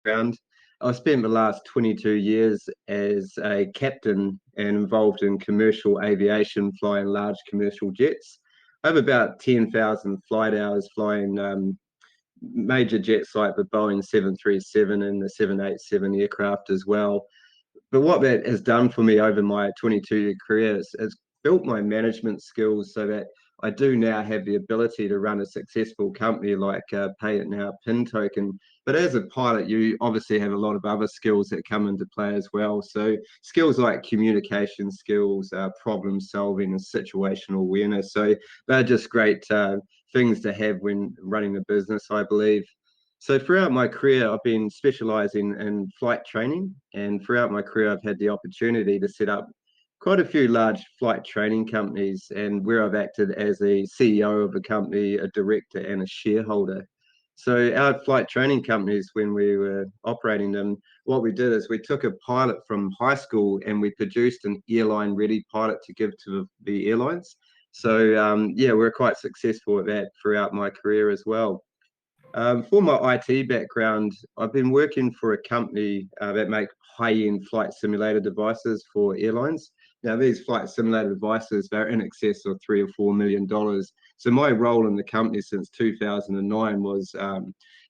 background. I've spent the last 22 years as a captain and involved in commercial aviation, flying large commercial jets. I have about 10,000 flight hours flying major jets like the Boeing 737 and the 787 aircraft as well. But what that has done for me over my 22-year career is built my management skills so that I do now have the ability to run a successful company like Pay It Now Pin Token. But as a pilot, you obviously have a lot of other skills that come into play as well. So skills like communication skills, problem solving, and situational awareness. So they're just great things to have when running a business, I believe. So throughout my career, I've been specializing in flight training, and throughout my career, I've had the opportunity to set up quite a few large flight training companies, and where I've acted as a CEO of a company, a director, and a shareholder. So our flight training companies, when we were operating them, what we did is we took a pilot from high school and we produced an airline-ready pilot to give to the airlines. So yeah, we're quite successful at that throughout my career as well. For my IT background, I've been working for a company that make high-end flight simulator devices for airlines. Now, these flight simulator devices, they're in excess of $3 or $4 million. So my role in the company since 2009 was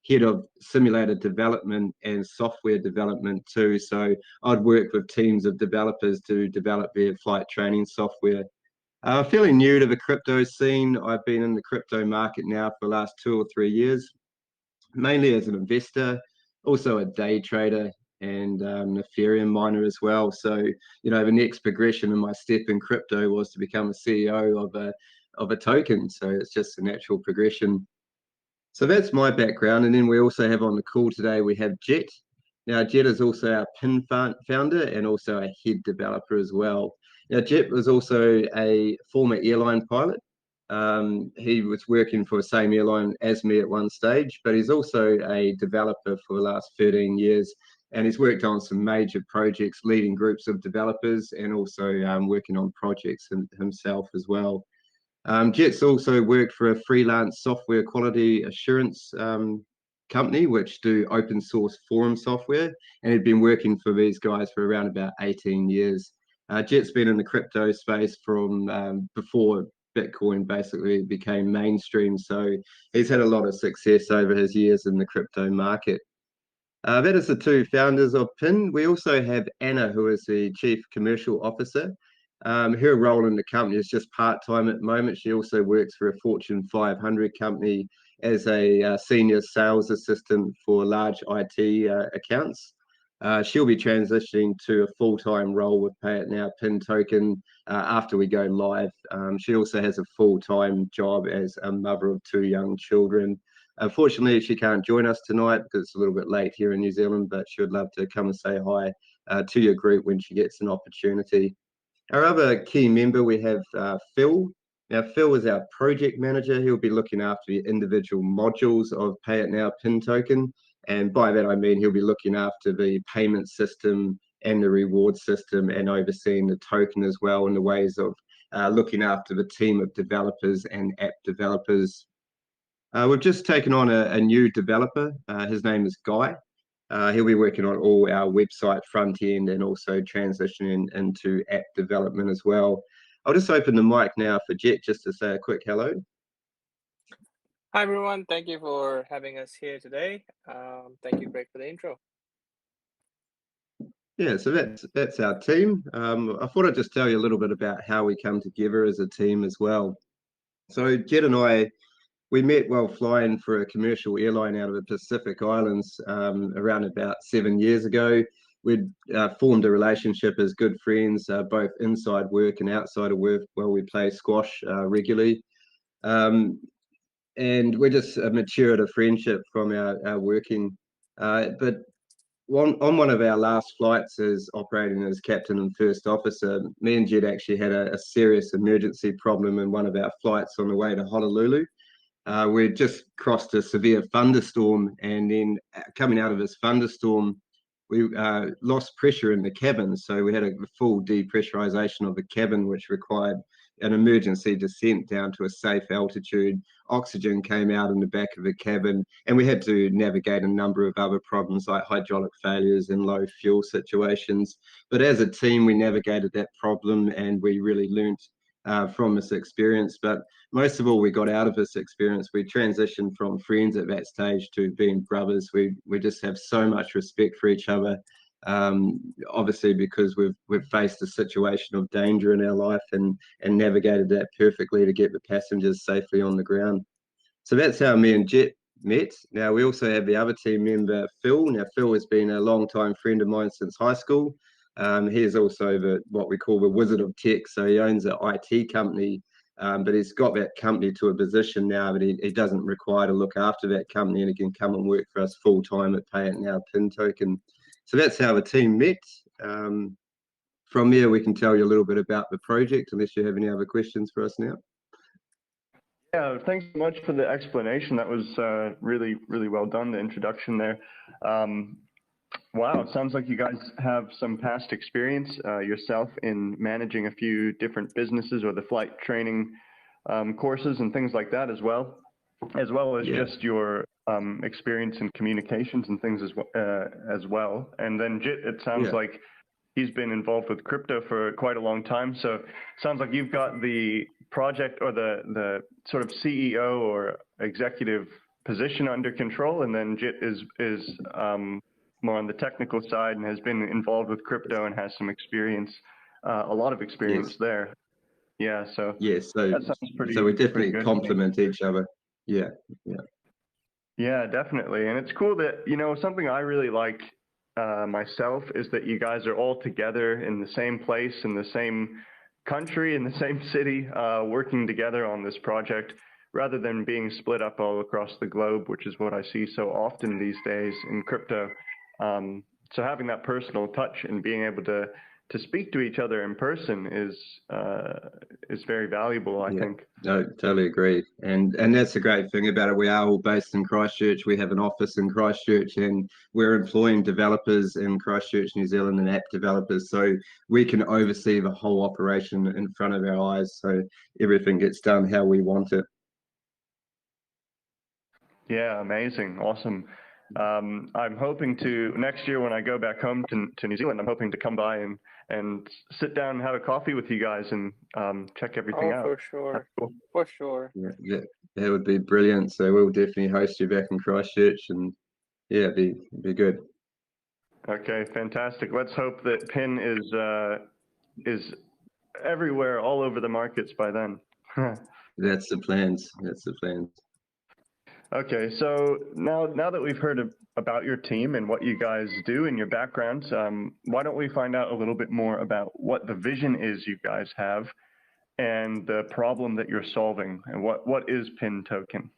head of simulator development and software development too. So I'd work with teams of developers to develop their flight training software. Fairly new to the crypto scene. I've been in the crypto market now for the last 2 or 3 years, mainly as an investor, also a day trader, and an Ethereum miner as well. So, the next progression in my step in crypto was to become a CEO of a token. So it's just a natural progression. So that's my background. And then we also have on the call today, we have Jet. Now, Jet is also our PIN founder and also a head developer as well. Now, Jet was also a former airline pilot. He was working for the same airline as me at one stage, but he's also a developer for the last 13 years. And he's worked on some major projects, leading groups of developers and also working on projects himself as well. Jet's also worked for a freelance software quality assurance company, which do open source forum software, and he'd been working for these guys for around about 18 years. Jet's been in the crypto space from before Bitcoin basically became mainstream, so he's had a lot of success over his years in the crypto market. That is the two founders of PIN. We also have Anna, who is the Chief Commercial Officer. Her role in the company is just part-time at the moment. She also works for a Fortune 500 company as a senior sales assistant for large IT accounts. She'll be transitioning to a full-time role with Pay It Now Pin Token after we go live. She also has a full-time job as a mother of two young children. Unfortunately, she can't join us tonight because it's a little bit late here in New Zealand, but she would love to come and say hi to your group when she gets an opportunity. Our other key member, we have Phil. Now, Phil is our project manager. He'll be looking after the individual modules of Pay It Now Pin Token. And by that, I mean he'll be looking after the payment system and the reward system and overseeing the token as well in the ways of looking after the team of developers and app developers. We've just taken on a new developer. His name is Guy. He'll be working on all our website front end and also transitioning into app development as well. I'll just open the mic now for Jet just to say a quick hello. Hi, everyone. Thank you for having us here today. Thank you, Greg, for the intro. Yeah, so that's our team. I thought I'd just tell you a little bit about how we come together as a team as well. So Jet and I, we met while flying for a commercial airline out of the Pacific Islands around about 7 years ago. We'd formed a relationship as good friends, both inside work and outside of work, while we play squash regularly. And we just matured a friendship from our working. But on one of our last flights as operating as captain and first officer, me and Jed actually had a serious emergency problem in one of our flights on the way to Honolulu. We just crossed a severe thunderstorm, and then coming out of this thunderstorm, we lost pressure in the cabin. So we had a full depressurization of the cabin, which required an emergency descent down to a safe altitude. Oxygen came out in the back of the cabin, and we had to navigate a number of other problems like hydraulic failures and low fuel situations. But as a team, we navigated that problem, and we really learnt from this experience. But most of all, we got out of this experience. We transitioned from friends at that stage to being brothers. We just have so much respect for each other. Obviously, because we've faced a situation of danger in our life and navigated that perfectly to get the passengers safely on the ground. So that's how me and Jet met. Now we also have the other team member, Phil. Now Phil has been a long-time friend of mine since high school. He is also what we call the wizard of tech. So he owns an IT company, but he's got that company to a position now that he doesn't require to look after that company, and he can come and work for us full time at Pay It Now PIN token. So that's how the team met. From there, we can tell you a little bit about the project, unless you have any other questions for us now. Yeah, thanks so much for the explanation. That was really, really well done, the introduction there. Wow, it sounds like you guys have some past experience yourself in managing a few different businesses or the flight training courses and things like that as well as just your experience in communications and things as well. And then Jit, it sounds like he's been involved with crypto for quite a long time. So it sounds like you've got the project or the sort of CEO or executive position under control, and then Jit is more on the technical side and has been involved with crypto and has some experience, a lot of experience there. Yeah, so that sounds pretty. So we definitely complement each other. Yeah. Yeah, definitely, and it's cool that something I really like myself is that you guys are all together in the same place, in the same country, in the same city, working together on this project, rather than being split up all across the globe, which is what I see so often these days in crypto. So having that personal touch and being able to speak to each other in person is very valuable, I think. No, totally agree. And that's the great thing about it. We are all based in Christchurch. We have an office in Christchurch, and we're employing developers in Christchurch, New Zealand, and app developers. So we can oversee the whole operation in front of our eyes. So everything gets done how we want it. Yeah, amazing. Awesome. I'm hoping to, next year when I go back home to New Zealand, I'm hoping to come by and sit down and have a coffee with you guys and check everything out. For sure. Cool. For sure. Yeah, that would be brilliant. So we'll definitely host you back in Christchurch, and yeah, be good. Okay, fantastic. Let's hope that PIN is everywhere, all over the markets by then. That's the plans. Okay, so now that we've heard about your team and what you guys do and your backgrounds, why don't we find out a little bit more about what the vision is you guys have and the problem that you're solving, and what is PIN token?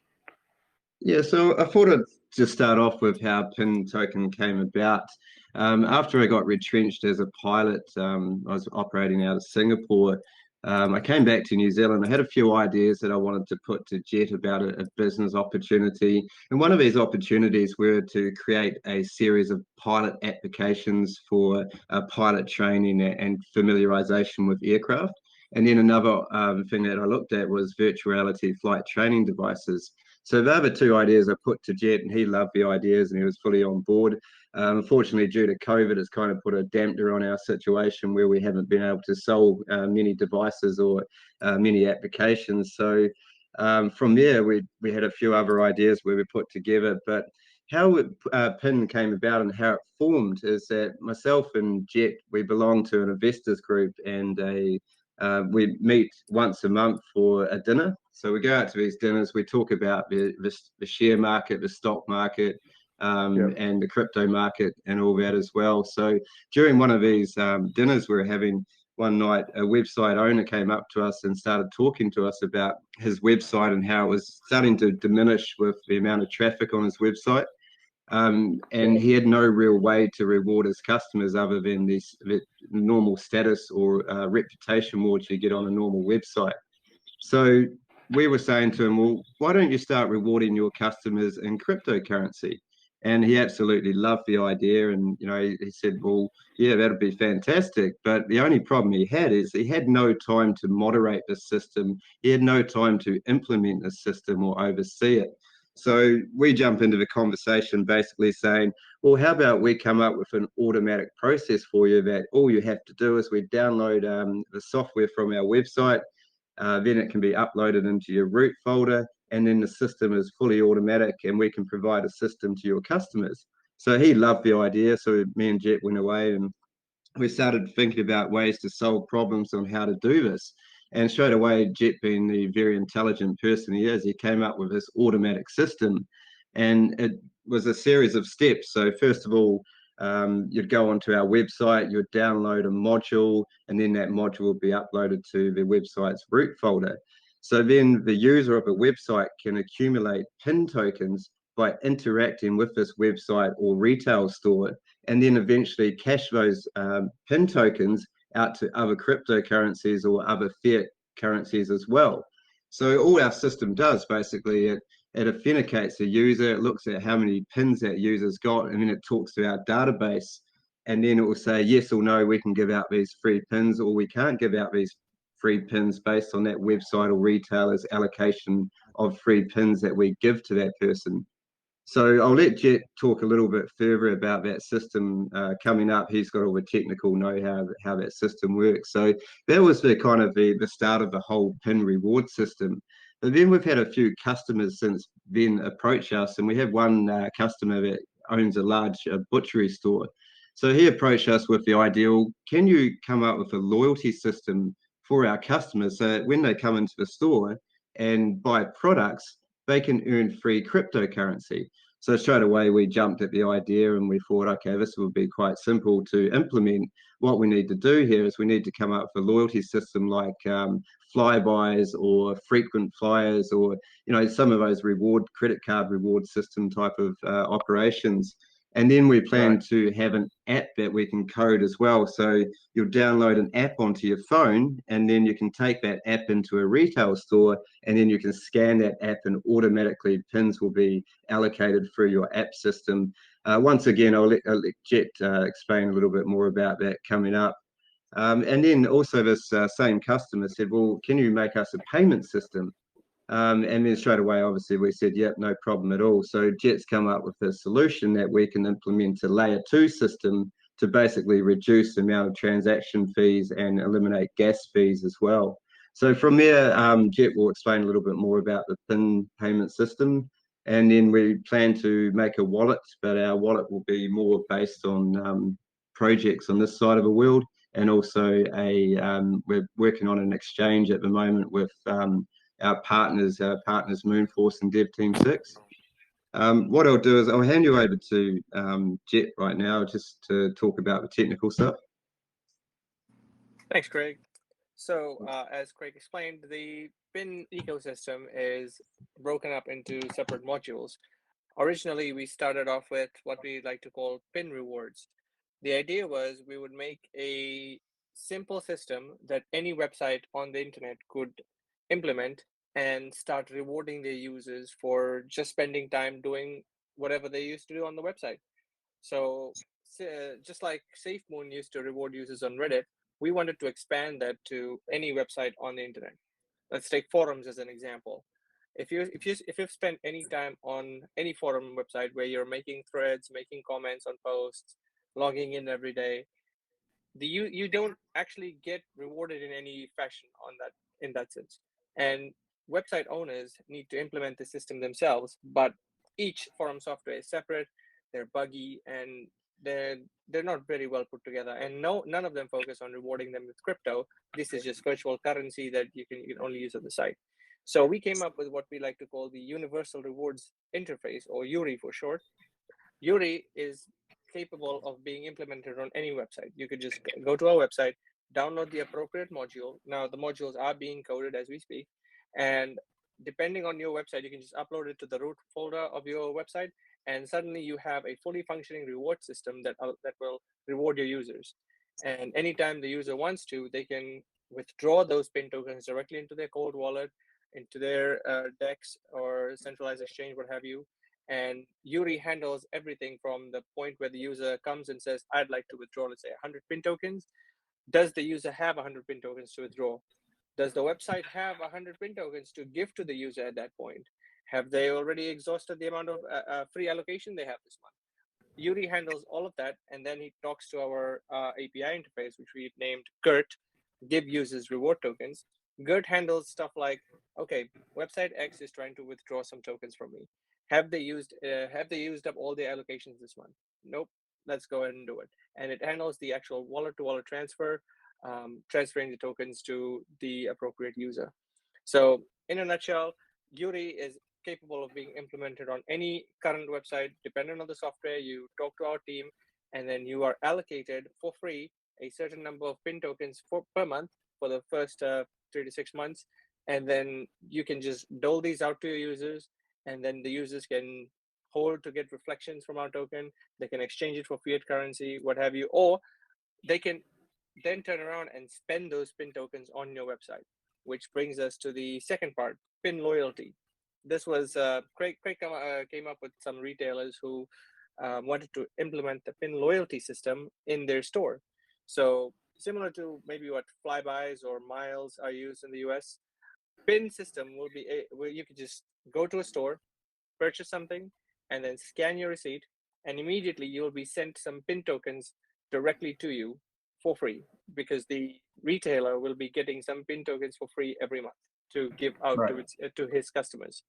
Yeah, so I thought I'd just start off with how PIN token came about. After I got retrenched as a pilot, I was operating out of Singapore. I came back to New Zealand. I had a few ideas that I wanted to put to Jet about a business opportunity. And one of these opportunities were to create a series of pilot applications for pilot training and familiarization with aircraft. And then another thing that I looked at was virtual reality flight training devices. So the other two ideas I put to Jet, and he loved the ideas and he was fully on board. Unfortunately, due to COVID, it's kind of put a damper on our situation where we haven't been able to sell many devices or many applications. So from there, we had a few other ideas where we put together. But how PIN came about and how it formed is that myself and Jet, we belong to an investors group, and we meet once a month for a dinner. So we go out to these dinners, we talk about the share market, the stock market, and the crypto market and all that as well. So during one of these dinners we were having one night, a website owner came up to us and started talking to us about his website and how it was starting to diminish with the amount of traffic on his website. And he had no real way to reward his customers other than the normal status or reputation awards you get on a normal website. So we were saying to him, well, why don't you start rewarding your customers in cryptocurrency? And he absolutely loved the idea. And, he said, well, yeah, that'd be fantastic. But the only problem he had is he had no time to moderate the system. He had no time to implement the system or oversee it. So we jump into the conversation basically saying, well, how about we come up with an automatic process for you that all you have to do is we download the software from our website, then it can be uploaded into your root folder, and then the system is fully automatic and we can provide a system to your customers. So he loved the idea. So me and Jet went away and we started thinking about ways to solve problems on how to do this. And straight away, Jet, being the very intelligent person he is, he came up with this automatic system. And it was a series of steps. So first of all, you'd go onto our website, you'd download a module, and then that module would be uploaded to the website's root folder. So then the user of a website can accumulate PIN tokens by interacting with this website or retail store, and then eventually cash those PIN tokens out to other cryptocurrencies or other fiat currencies as well. So all our system does basically, it authenticates the user, it looks at how many pins that user's got, and then it talks to our database, and then it will say yes or no, we can give out these free pins, or we can't give out these free pins based on that website or retailer's allocation of free pins that we give to that person. So I'll let Jet talk a little bit further about that system coming up. He's got all the technical know-how how that system works. So that was the kind of the start of the whole PIN reward system. But then we've had a few customers since then approach us, and we have one customer that owns a large butchery store. So he approached us with the idea, well, can you come up with a loyalty system for our customers so that when they come into the store and buy products, they can earn free cryptocurrency? So straight away, we jumped at the idea and we thought, okay, this will be quite simple to implement. What we need to do here is we need to come up with a loyalty system like flybys or frequent flyers, or some of those credit card reward system type of operations. And then we plan to have an app that we can code as well. So you'll download an app onto your phone, and then you can take that app into a retail store, and then you can scan that app and automatically pins will be allocated through your app system. Once again, I'll let Jet explain a little bit more about that coming up. And then also this same customer said, well, can you make us a payment system? And then straight away, obviously, we said, yep, no problem at all. So Jet's come up with a solution that we can implement a layer 2 system to basically reduce the amount of transaction fees and eliminate gas fees as well. So from there, Jet will explain a little bit more about the PIN payment system. And then we plan to make a wallet, but our wallet will be more based on projects on this side of the world. And also we're working on an exchange at the moment with our partners Moonforce and Dev Team 6. What I'll do is I'll hand you over to Jet right now just to talk about the technical stuff. Thanks, Craig. So as Craig explained, the PIN ecosystem is broken up into separate modules. Originally, we started off with what we like to call PIN rewards. The idea was we would make a simple system that any website on the internet could implement and start rewarding their users for just spending time doing whatever they used to do on the website. So just like SafeMoon used to reward users on Reddit, we wanted to expand that to any website on the internet. Let's take forums as an example. If you've spent any time on any forum website where you're making threads, making comments on posts, logging in every day, you don't actually get rewarded in any fashion in that sense. And website owners need to implement the system themselves, but each forum software is separate, they're buggy, and they're not very well put together, and none of them focus on rewarding them with crypto. This is just virtual currency that you can only use on the site. So we came up with what we like to call the Universal Rewards Interface, or URI for short. URI is capable of being implemented on any website. You could just go to our website, download the appropriate module. Now the modules are being coded as we speak, and depending on your website, you can just upload it to the root folder of your website, and suddenly you have a fully functioning reward system that will reward your users. And anytime the user wants to, they can withdraw those PIN tokens directly into their cold wallet, into their DEX or centralized exchange, what have you, And Yuri handles everything from the point where the user comes and says, I'd like to withdraw, let's say 100 pin tokens. Does the user have 100 pin tokens to withdraw? Does the website have 100 pin tokens to give to the user at that point? Have they already exhausted the amount of free allocation they have this month? Yuri handles all of that, and then he talks to our API interface, which we've named GERT, give users reward tokens. GERT handles stuff like, okay, website X is trying to withdraw some tokens from me. Have they used up all their allocations this month? Nope. Let's go ahead and do it. And it handles the actual wallet-to-wallet transfer, transferring the tokens to the appropriate user. So in a nutshell, Yuri is capable of being implemented on any current website. Depending on the software, you talk to our team, and then you are allocated for free a certain number of pin tokens per month for the first 3 to 6 months. And then you can just dole these out to your users, and then the users can hold to get reflections from our token. They can exchange it for fiat currency, what have you, or they can then turn around and spend those pin tokens on your website, which brings us to the second part, pin loyalty. This was Craig came up with some retailers who wanted to implement the pin loyalty system in their store. So similar to maybe what Flybys or Miles are used in the US, pin system will be where you could just go to a store, purchase something, and then scan your receipt, and immediately you'll be sent some pin tokens directly to you for free, because the retailer will be getting some pin tokens for free every month to give out Right. to his customers.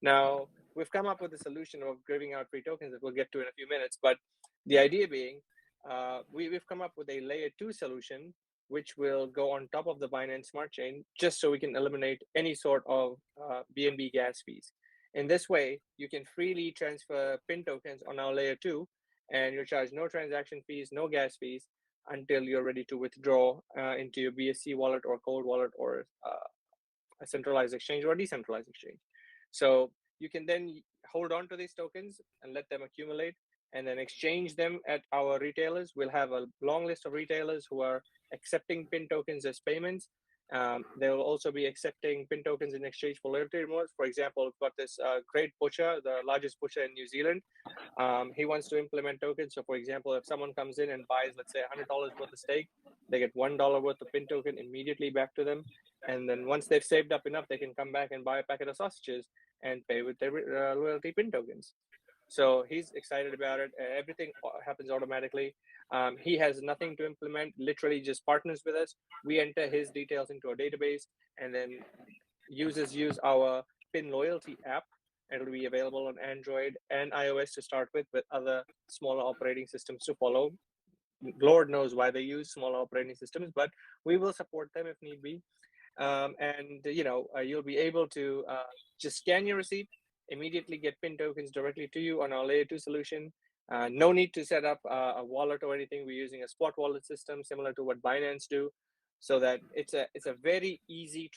Now, we've come up with a solution of giving out free tokens that we'll get to in a few minutes, but the idea being, we've come up with a layer 2 solution which will go on top of the Binance Smart Chain, just so we can eliminate any sort of BNB gas fees. In this way, you can freely transfer pin tokens on our layer 2, and you'll charge no transaction fees, no gas fees, until you're ready to withdraw into your BSC wallet or cold wallet or a centralized exchange or a decentralized exchange. So you can then hold on to these tokens and let them accumulate, and then exchange them at our retailers. We'll have a long list of retailers who are accepting pin tokens as payments. They will also be accepting pin tokens in exchange for loyalty rewards. For example, we've got this great butcher, the largest butcher in New Zealand. He wants to implement tokens. So for example, if someone comes in and buys, let's say $100 worth of steak, they get $1 worth of pin token immediately back to them. And then once they've saved up enough, they can come back and buy a packet of sausages and pay with their loyalty pin tokens. So he's excited about it. Everything happens automatically. He has nothing to implement, literally just partners with us. We enter his details into a database, and then users use our pin loyalty app. It'll be available on Android and iOS to start with other smaller operating systems to follow. Lord knows why they use smaller operating systems, but we will support them if need be. And you'll be able to just scan your receipt, immediately get pin tokens directly to you on our layer 2 solution. No need to set up a wallet or anything. We're using a spot wallet system similar to what Binance do, so that it's a very easy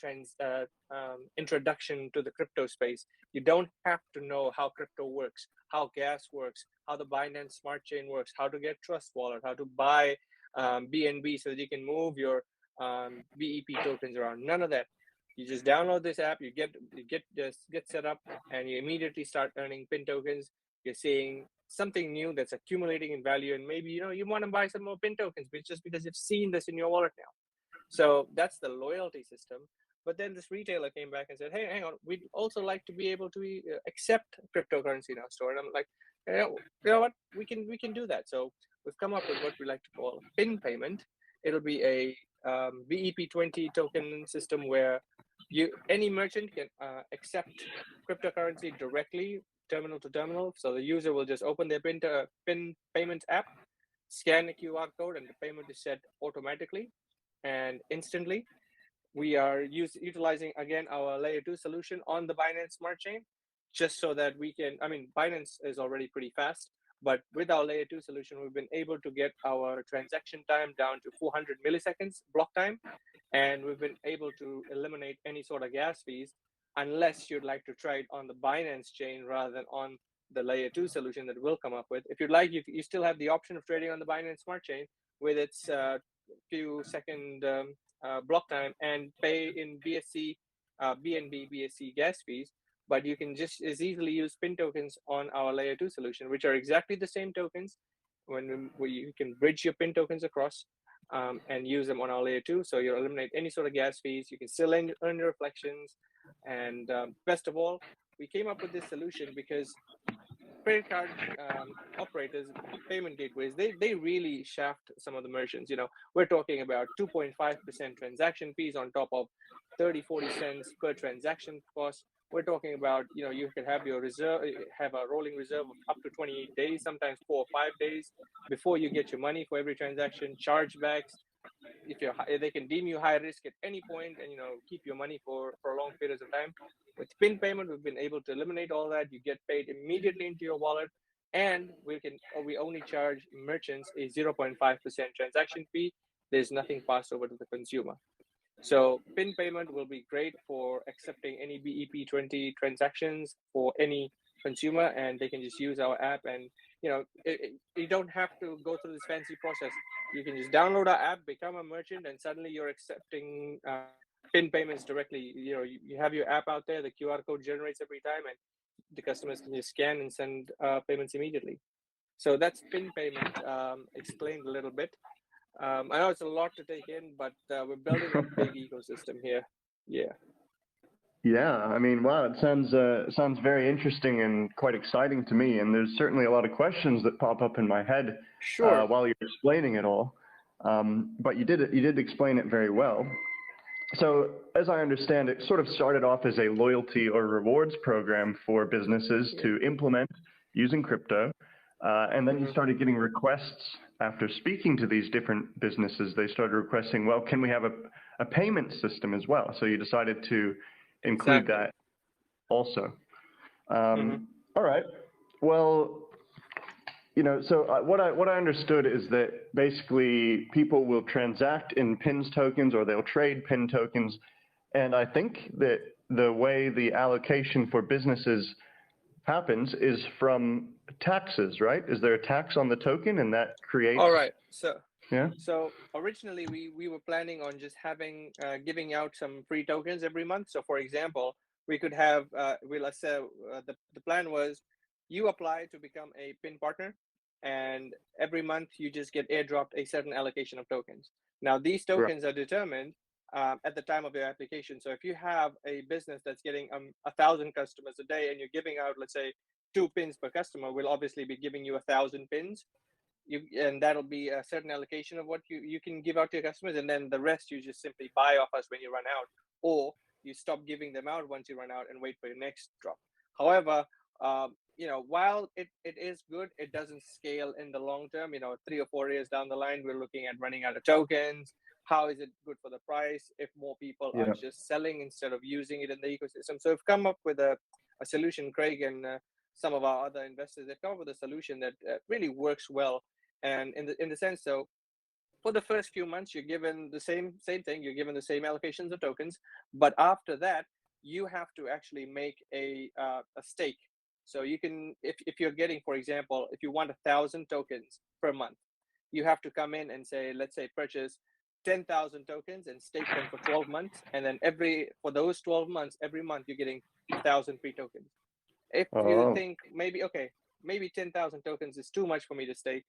introduction to the crypto space. You don't have to know how crypto works, how gas works, how the Binance Smart Chain works, how to get Trust Wallet, how to buy BNB so that you can move your BEP tokens around. None of that. You just download this app, you get set up, and you immediately start earning pin tokens. You're seeing something new that's accumulating in value, and maybe you want to buy some more pin tokens, but just because you've seen this in your wallet now. So that's the loyalty system. But then this retailer came back and said, "Hey, hang on, we'd also like to be able to accept cryptocurrency in our store." And I'm like, you know what, we can do that. So we've come up with what we like to call pin payment. It'll be a BEP20 token system where any merchant can accept cryptocurrency directly, terminal to terminal. So the user will just open their pin payment app, scan a QR code, and the payment is set automatically and instantly. We are utilizing again our layer 2 solution on the Binance Smart Chain, just so that we can, Binance is already pretty fast, but with our layer 2 solution, we've been able to get our transaction time down to 400 milliseconds block time, and we've been able to eliminate any sort of gas fees, unless you'd like to try it on the Binance chain rather than on the layer 2 solution that we'll come up with. If you'd like, you still have the option of trading on the Binance Smart Chain with its few second block time and pay in BSC, BNB BSC gas fees. but you can just as easily use pin tokens on our layer 2 solution, which are exactly the same tokens where you can bridge your pin tokens across and use them on our layer 2. So you'll eliminate any sort of gas fees. You can still earn your reflections. And best of all, we came up with this solution because credit card operators, payment gateways, they really shaft some of the merchants. We're talking about 2.5% transaction fees on top of 30-40 cents per transaction cost. We're talking about, you could have your reserve, have a rolling reserve of up to 28 days, sometimes 4 or 5 days before you get your money for every transaction, chargebacks. They can deem you high risk at any point and keep your money for long periods of time. With pin payment, we've been able to eliminate all that. You get paid immediately into your wallet, and we only charge merchants a 0.5% transaction fee. There's nothing passed over to the consumer. So pin payment will be great for accepting any BEP20 transactions for any consumer, and they can just use our app. And you don't have to go through this fancy process. You can just download our app, become a merchant, and suddenly you're accepting pin payments directly. You have your app out there, the QR code generates every time, and the customers can just scan and send payments immediately. So that's pin payment explained a little bit. I know it's a lot to take in, but we're building a big ecosystem here. Yeah. Yeah, I mean, wow, it sounds very interesting and quite exciting to me. And there's certainly a lot of questions that pop up in my head Sure. while you're explaining it all. But you did explain it very well. So as I understand it, sort of started off as a loyalty or rewards program for businesses to implement using crypto. And then you started getting requests after speaking to these different businesses. They started requesting, well, can we have a payment system as well? So you decided to include that also. All right. Well, so what I understood is that basically people will transact in PINs tokens or they'll trade PIN tokens. And I think that the way the allocation for businesses happens is from taxes, right? Is there a tax on the token and that creates? All right. Yeah. So originally we were planning on just giving out some free tokens every month. So for example, we could have, let's say the plan was you apply to become a PIN partner, and every month you just get airdropped a certain allocation of tokens. Now these tokens are determined at the time of your application. So if you have a business that's getting 1,000 customers a day and you're giving out, let's say, 2 pins per customer, we'll obviously be giving you 1,000 pins. And that'll be a certain allocation of what you can give out to your customers, and then the rest you just simply buy off us when you run out, or you stop giving them out once you run out and wait for your next drop. However, while it is good, it doesn't scale in the long term. 3 or 4 years down the line, we're looking at running out of tokens. How is it good for the price if more people are just selling instead of using it in the ecosystem? So we've come up with a solution, Craig, and some of our other investors have come up with a solution that really works well. And in the sense, so for the first few months, you're given the same thing. You're given the same allocations of tokens, but after that, you have to actually make a stake. So you can, if you're getting, for example, if you want 1,000 tokens per month, you have to come in and say, let's say, purchase 10,000 tokens and stake them for 12 months, and then for those 12 months, every month you're getting 1,000 free tokens. If you think maybe 10,000 tokens is too much for me to stake,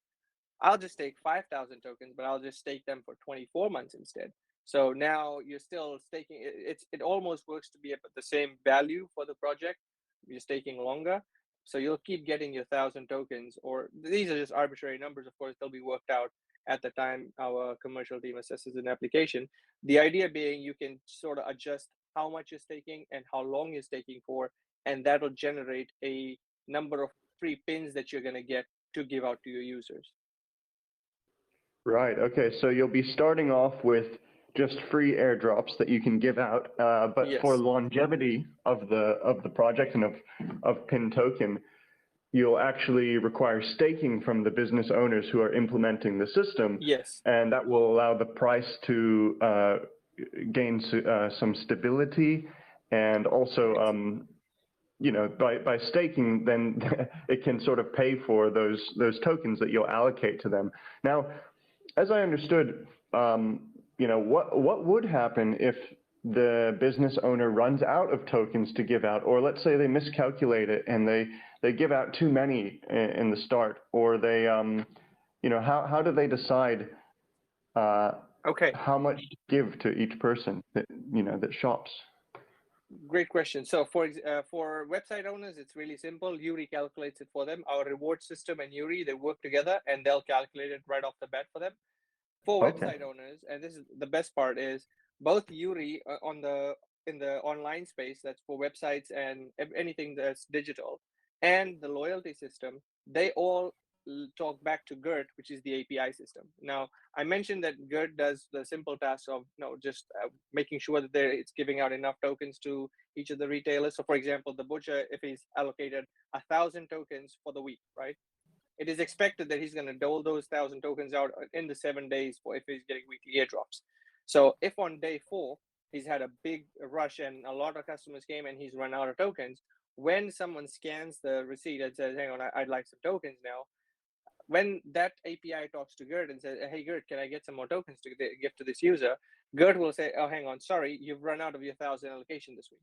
I'll just stake 5,000 tokens, but I'll just stake them for 24 months instead. So now you're still staking. It almost works to be at the same value for the project. You're staking longer, so you'll keep getting your 1,000 tokens. Or these are just arbitrary numbers. Of course, they'll be worked out at the time our commercial team assesses an application. The idea being you can sort of adjust how much you're staking and how long you're staking for, and that'll generate a number of free pins that you're going to get to give out to your users. Right. Okay. So you'll be starting off with just free airdrops that you can give out, but for longevity of the project and of PIN token, you'll actually require staking from the business owners who are implementing the system. Yes. And that will allow the price to gain some stability, and also by staking, then it can sort of pay for those tokens that you'll allocate to them. Now, as I understood, what would happen if the business owner runs out of tokens to give out, or let's say they miscalculate it and they give out too many in the start, or they, how do they decide Okay, how much to give to each person that shops? great question. So for website owners, it's really simple. Yuri calculates it for them. Our reward system and Yuri, they work together and they'll calculate it right off the bat for them. For Okay. website owners, and this is the best part, is both Yuri in the online space, that's for websites and anything that's digital, and the loyalty system, they all talk back to GERT, which is the API system. Now, I mentioned that GERT does the simple task of just making sure that it's giving out enough tokens to each of the retailers. So, for example, the butcher, if he's allocated 1,000 tokens for the week, right? It is expected that he's going to dole those 1,000 tokens out in the 7 days for if he's getting weekly airdrops. So if on day 4 he's had a big rush and a lot of customers came and he's run out of tokens, when someone scans the receipt and says, "Hang on, I'd like some tokens now," when that API talks to GERT and says, "Hey GERT, can I get some more tokens to give to this user?" GERT will say, "Oh, hang on, sorry, you've run out of your 1,000 allocation this week."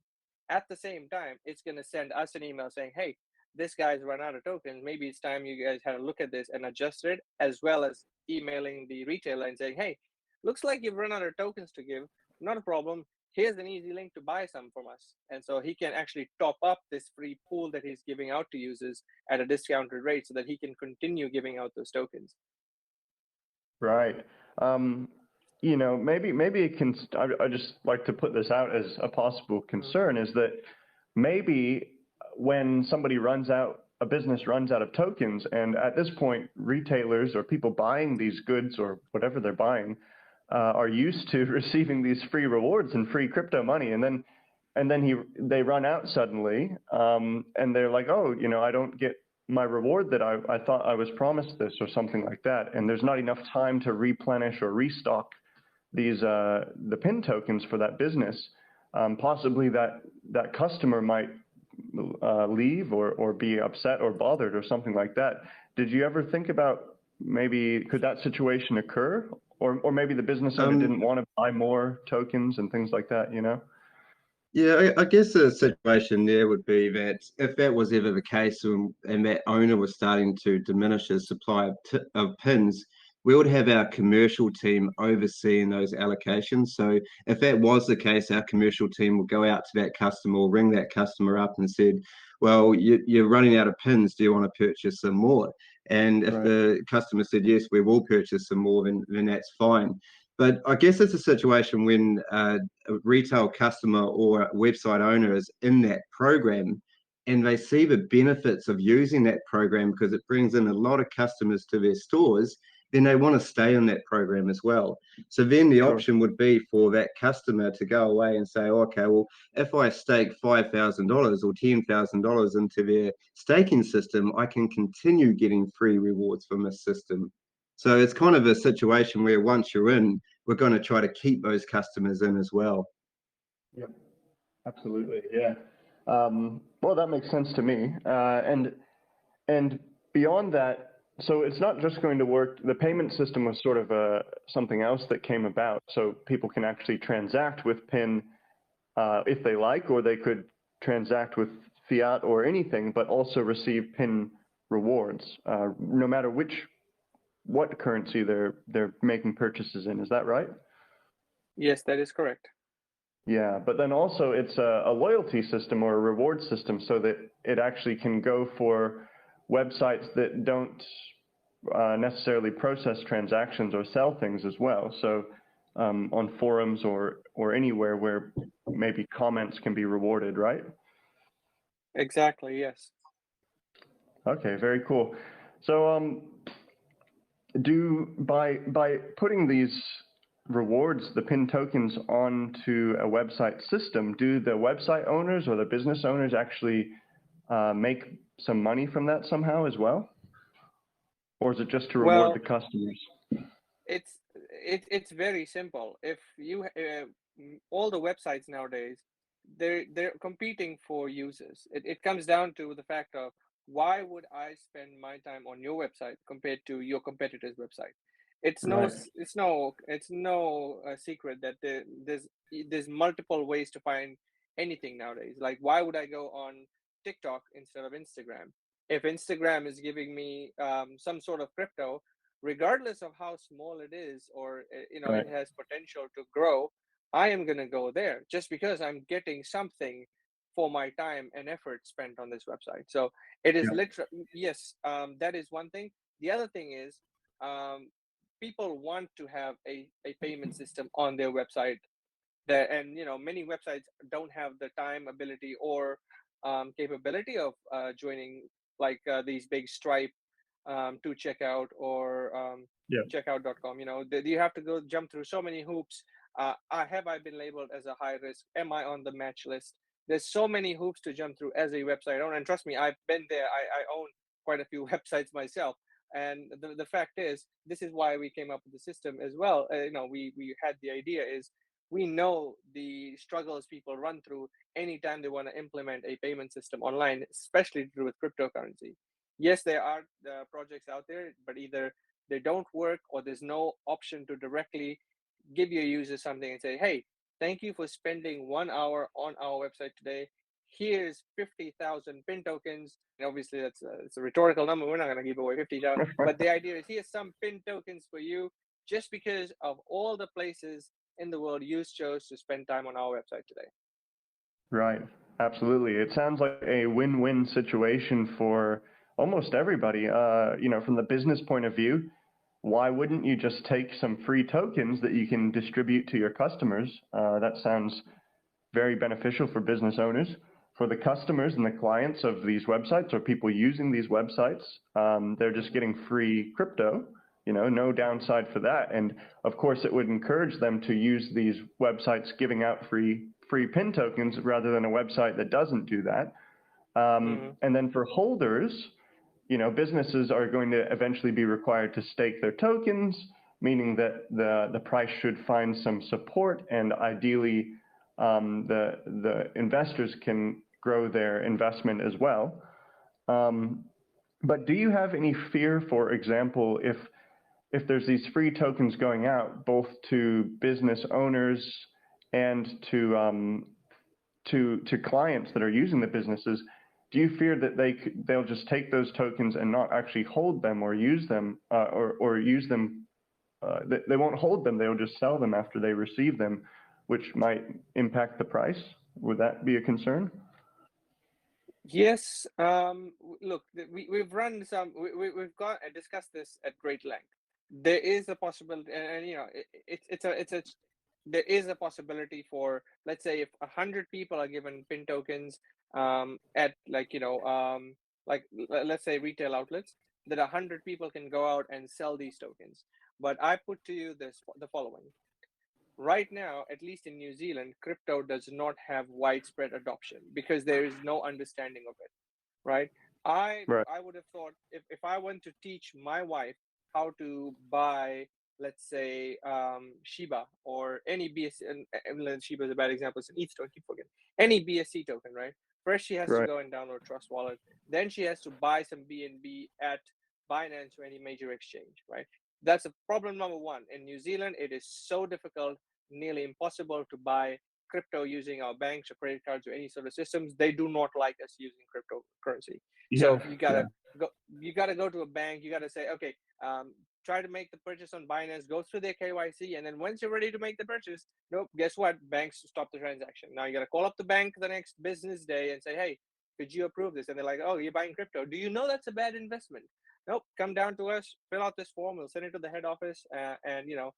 At the same time, it's going to send us an email saying, "Hey, this guy's run out of tokens. Maybe it's time you guys had a look at this and adjust it," as well as emailing the retailer and saying, "Hey, looks like you've run out of tokens to give. Not a problem. Here's an easy link to buy some from us." And so he can actually top up this free pool that he's giving out to users at a discounted rate so that he can continue giving out those tokens. Right. Maybe it can. I just like to put this out as a possible concern is that maybe when a business runs out of tokens, and at this point, retailers or people buying these goods or whatever they're buying are used to receiving these free rewards and free crypto money, and then they run out suddenly, and they're like, oh, I don't get my reward that I thought I was promised this or something like that, and there's not enough time to replenish or restock these the PIN tokens for that business. Possibly that customer might leave or be upset or bothered or something like that. Did you ever think about maybe could that situation occur, or maybe the business owner didn't want to buy more tokens and things like that, Yeah, I guess the situation there would be that if that was ever the case and that owner was starting to diminish his supply of pins, we would have our commercial team overseeing those allocations. So if that was the case, our commercial team would go out to that customer or ring that customer up and said, well, you're running out of pins. Do you want to purchase some more? And if the customer said, yes, we will purchase some more, then that's fine. But I guess it's a situation when a retail customer or a website owner is in that program and they see the benefits of using that program because it brings in a lot of customers to their stores, then they want to stay in that program as well. So then the option would be for that customer to go away and say, okay, well, if I stake $5,000 or $10,000 into their staking system, I can continue getting free rewards from this system. So it's kind of a situation where once you're in, we're going to try to keep those customers in as well. Yep, absolutely. Yeah. Well, that makes sense to me. And beyond that, so it's not just going to work. The payment system was sort of something else that came about, so people can actually transact with PIN if they like, or they could transact with fiat or anything, but also receive PIN rewards, no matter what currency they're making purchases in. Is that right? Yes, that is correct. Yeah, but then also it's a loyalty system or a reward system so that it actually can go for websites that don't necessarily process transactions or sell things as well. So on forums or anywhere where maybe comments can be rewarded, right? Exactly, yes. Okay, very cool. So by putting these rewards, the PIN tokens, onto a website system, do the website owners or the business owners actually make some money from that somehow as well? Or is it just to reward the customers? It's very simple. If you all the websites nowadays, they're competing for users. It comes down to the fact of why would I spend my time on your website compared to your competitor's website? It's Right. no secret that there's multiple ways to find anything nowadays. Like, why would I go on TikTok instead of Instagram? If Instagram is giving me some sort of crypto, regardless of how small it is, or Right. it has potential to grow, I am gonna go there just because I'm getting something for my time and effort spent on this website. So it is Yeah. literally, yes, that is one thing. The other thing is, um, people want to have a payment system on their website, that, and many websites don't have the time, ability, or capability of joining, like these big Stripe to checkout, or Yeah. checkout.com. You have to go jump through so many hoops. I been labeled as a high risk? Am I on the match list? There's so many hoops to jump through as a website owner, and trust me, I've been there. I own quite a few websites myself, and the fact is, this is why we came up with the system as well. We had the idea is, we know the struggles people run through anytime they want to implement a payment system online, especially to do with cryptocurrency. Yes, there are projects out there, but either they don't work, or there's no option to directly give your users something and say, hey, thank you for spending 1 hour on our website today. Here's 50,000 pin tokens. And obviously, it's a rhetorical number. We're not going to give away 50,000. But the idea is, here's some pin tokens for you, just because of all the places in the world you chose to spend time on our website today. Right. Absolutely. It sounds like a win-win situation for almost everybody. From the business point of view, why wouldn't you just take some free tokens that you can distribute to your customers? That sounds very beneficial for business owners. For the customers and the clients of these websites, or people using these websites, they're just getting free crypto, no downside for that. And of course, it would encourage them to use these websites giving out free pin tokens rather than a website that doesn't do that. And then for holders, businesses are going to eventually be required to stake their tokens, meaning that the price should find some support, and ideally the investors can grow their investment as well. But do you have any fear, for example, if there's these free tokens going out both to business owners and to clients that are using the businesses, do you fear that they'll just take those tokens and not actually hold them or use them, or use them? They won't hold them. They'll just sell them after they receive them, which might impact the price. Would that be a concern? Yes. Look, we've run some. We've got and discussed this at great length. There is a possibility, and there is a possibility for, let's say, if 100 people are given pin tokens at, let's say, retail outlets, that 100 people can go out and sell these tokens. But I put to you the following. Right now, at least in New Zealand, crypto does not have widespread adoption because there is no understanding of it, right? I Right. I would have thought, if I want to teach my wife how to buy, let's say, Shiba or any BSC, and Shiba is a bad example, it's an ETH token, keep forgetting, any BSC token, right? First, she has to Right. go and download Trust Wallet. Then she has to buy some BNB at Binance or any major exchange, right? That's a problem number one. In New Zealand, it is so difficult, nearly impossible to buy crypto using our banks or credit cards or any sort of systems. They do not like us using cryptocurrency. So Yeah. if you gotta go to a bank. You gotta say, okay, try to make the purchase on Binance. Go through their KYC, and then once you're ready to make the purchase, nope. Guess what? Banks stop the transaction. Now you gotta call up the bank the next business day and say, hey, could you approve this? And they're like, oh, you're buying crypto. Do you know that's a bad investment? Nope. Come down to us. Fill out this form. We'll send it to the head office, and you'll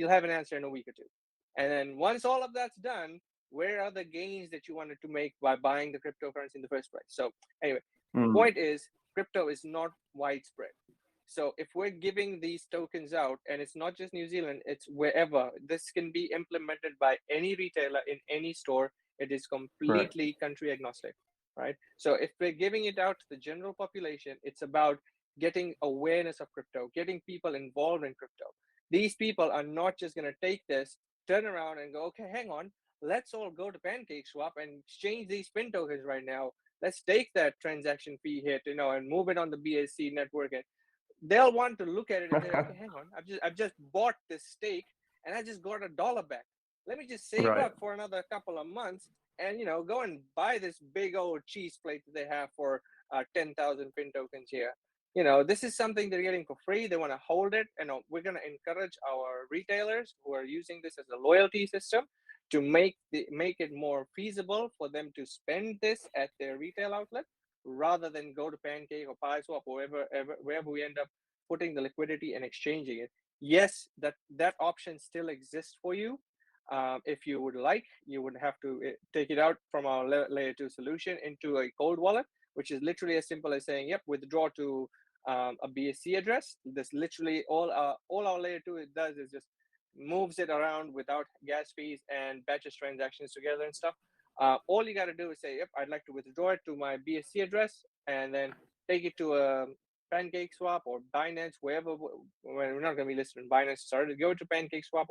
have an answer in a week or two. And then once all of that's done, where are the gains that you wanted to make by buying the cryptocurrency in the first place? So anyway, Mm. point is, crypto is not widespread. So if we're giving these tokens out, and it's not just New Zealand, it's wherever, this can be implemented by any retailer in any store. It is Right. completely country agnostic, right? So if we're giving it out to the general population, it's about getting awareness of crypto, getting people involved in crypto. These people are not just going to take this, turn around and go, okay, hang on, let's all go to PancakeSwap and exchange these pin tokens right now. Let's take that transaction fee hit, and move it on the BSC network. And they'll want to look at it and say, okay, hang on, I've just bought this steak and I just got $1 back. Let me just save Right. up for another couple of months and go and buy this big old cheese plate that they have for 10,000 pin tokens here. This is something they're getting for free. They want to hold it, and we're going to encourage our retailers who are using this as a loyalty system to make it more feasible for them to spend this at their retail outlet rather than go to Pancake or PieSwap or wherever we end up putting the liquidity and exchanging it. Yes, that option still exists for you. If you would like, you would have to take it out from our layer 2 solution into a cold wallet, which is literally as simple as saying, yep, withdraw to a BSC address. This literally all our layer 2 it does is just moves it around without gas fees and batches transactions together and stuff. All you got to do is say, yep, I'd like to withdraw it to my BSC address and then take it to a Pancake Swap or Binance, wherever. When we're not going to be listed in Binance, sorry, to go to Pancake Swap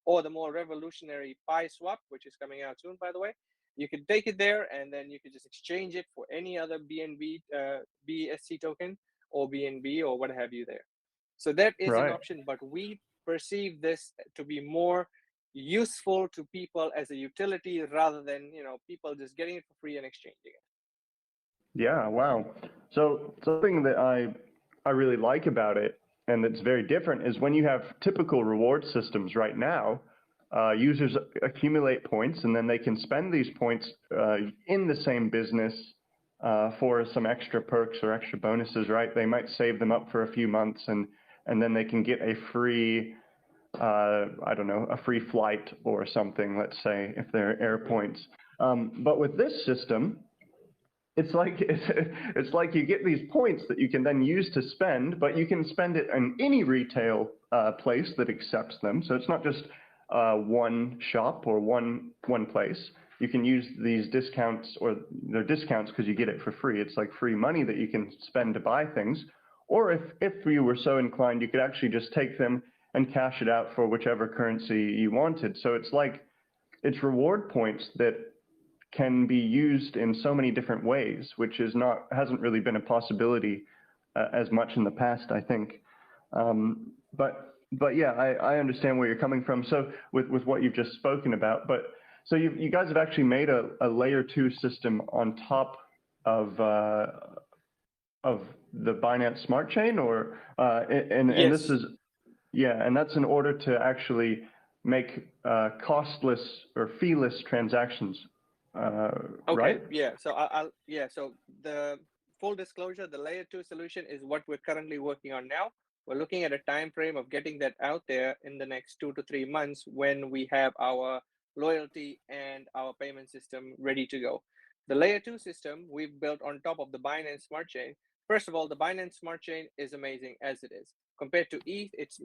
or the more revolutionary PieSwap, which is coming out soon, by the way. You could take it there and then you could just exchange it for any other BNB, BSC token or BNB or what have you there. So that is an option, but we perceive this to be more useful to people as a utility rather than people just getting it for free and exchanging it. Yeah, wow. So something that I really like about it, and that's very different, is when you have typical reward systems right now, users accumulate points and then they can spend these points in the same business for some extra perks or extra bonuses, right? They might save them up for a few months and then they can get a free, I don't know, a free flight or something, let's say, if they're air points. But with this system, it's like you get these points that you can then use to spend, but you can spend it in any retail place that accepts them. So it's not just one shop or one place. You can use these discounts, or they're discounts because you get it for free. It's like free money that you can spend to buy things. Or if you were so inclined, you could actually just take them and cash it out for whichever currency you wanted. So it's reward points that can be used in so many different ways, which hasn't really been a possibility as much in the past, I think. But yeah, I understand where you're coming from. So with what you've just spoken about, so you guys have actually made a layer 2 system on top of the Binance Smart Chain, or and Yes. this is, yeah, and that's in order to actually make costless or feeless transactions. Okay. Right? Yeah. So So the full disclosure, the layer 2 solution is what we're currently working on now. We're looking at a time frame of getting that out there in the next 2 to 3 months when we have our loyalty and our payment system ready to go. The layer 2 system we've built on top of the Binance Smart Chain. First of all, the Binance Smart Chain is amazing as it is. Compared to ETH, it's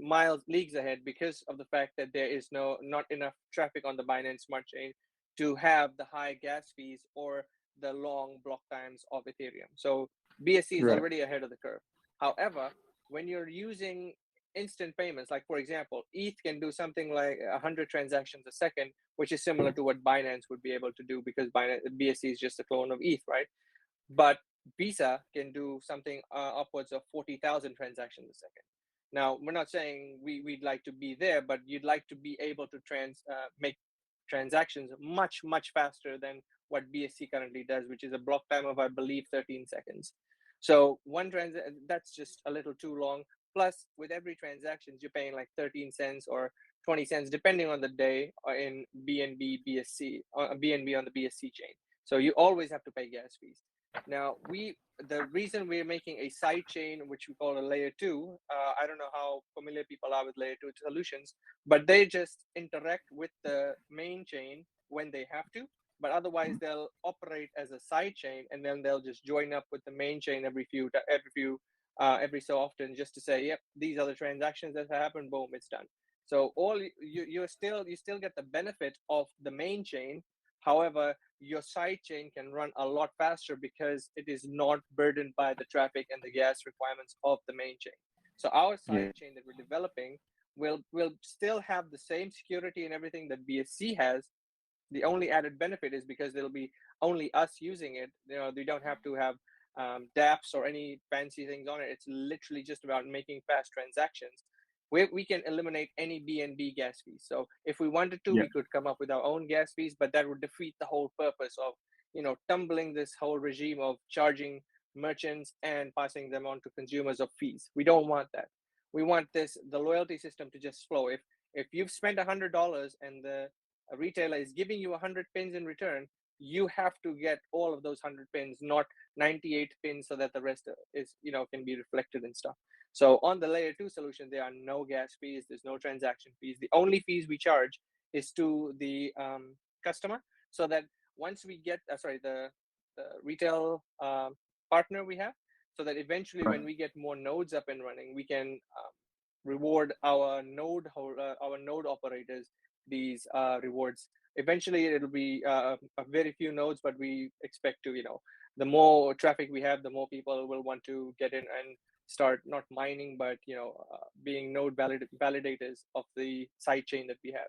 leagues ahead because of the fact that there is not enough traffic on the Binance Smart Chain to have the high gas fees or the long block times of Ethereum. So BSC is already ahead of the curve. However, when you're using instant payments, like for example, ETH can do something like 100 transactions a second, which is similar to what Binance would be able to do because BSC is just a clone of ETH, right? But Visa can do something upwards of 40,000 transactions a second. Now, we're not saying we'd like to be there, but you'd like to be able to make transactions much faster than what BSC currently does, which is a block time of, I believe, 13 seconds. So that's just a little too long. Plus, with every transaction, you're paying like 13 cents or 20 cents, depending on the day, in BNB, BSC, BNB on the BSC chain. So you always have to pay gas fees. Now, the reason we're making a side chain, which we call a layer 2, I don't know how familiar people are with layer 2 solutions, but they just interact with the main chain when they have to, but otherwise they'll operate as a side chain and then they'll just join up with the main chain every so often, just to say, yep, these are the transactions that happen, boom, it's done. So you still get the benefit of the main chain. However, your side chain can run a lot faster because it is not burdened by the traffic and the gas requirements of the main chain. So our side chain that we're developing will still have the same security and everything that BSC has. The only added benefit is because there'll be only us using it. We don't have to have dApps or any fancy things on it. It's literally just about making fast transactions. We can eliminate any BNB gas fees. So if we wanted to, Yeah. we could come up with our own gas fees, but that would defeat the whole purpose of, tumbling this whole regime of charging merchants and passing them on to consumers of fees. We don't want that. We want the loyalty system to just flow. If you've spent $100 and the retailer is giving you 100 pins in return, you have to get all of those 100 pins, not 98 pins, so that the rest is can be reflected and stuff. So on the layer 2 solution, there are no gas fees, there's no transaction fees. The only fees we charge is to the customer, so that once we get the retail partner we have, so that eventually when we get more nodes up and running, we can reward our node operators these rewards. Eventually it'll be a very few nodes, but we expect to, the more traffic we have, the more people will want to get in and start not mining, but being node validators of the sidechain that we have.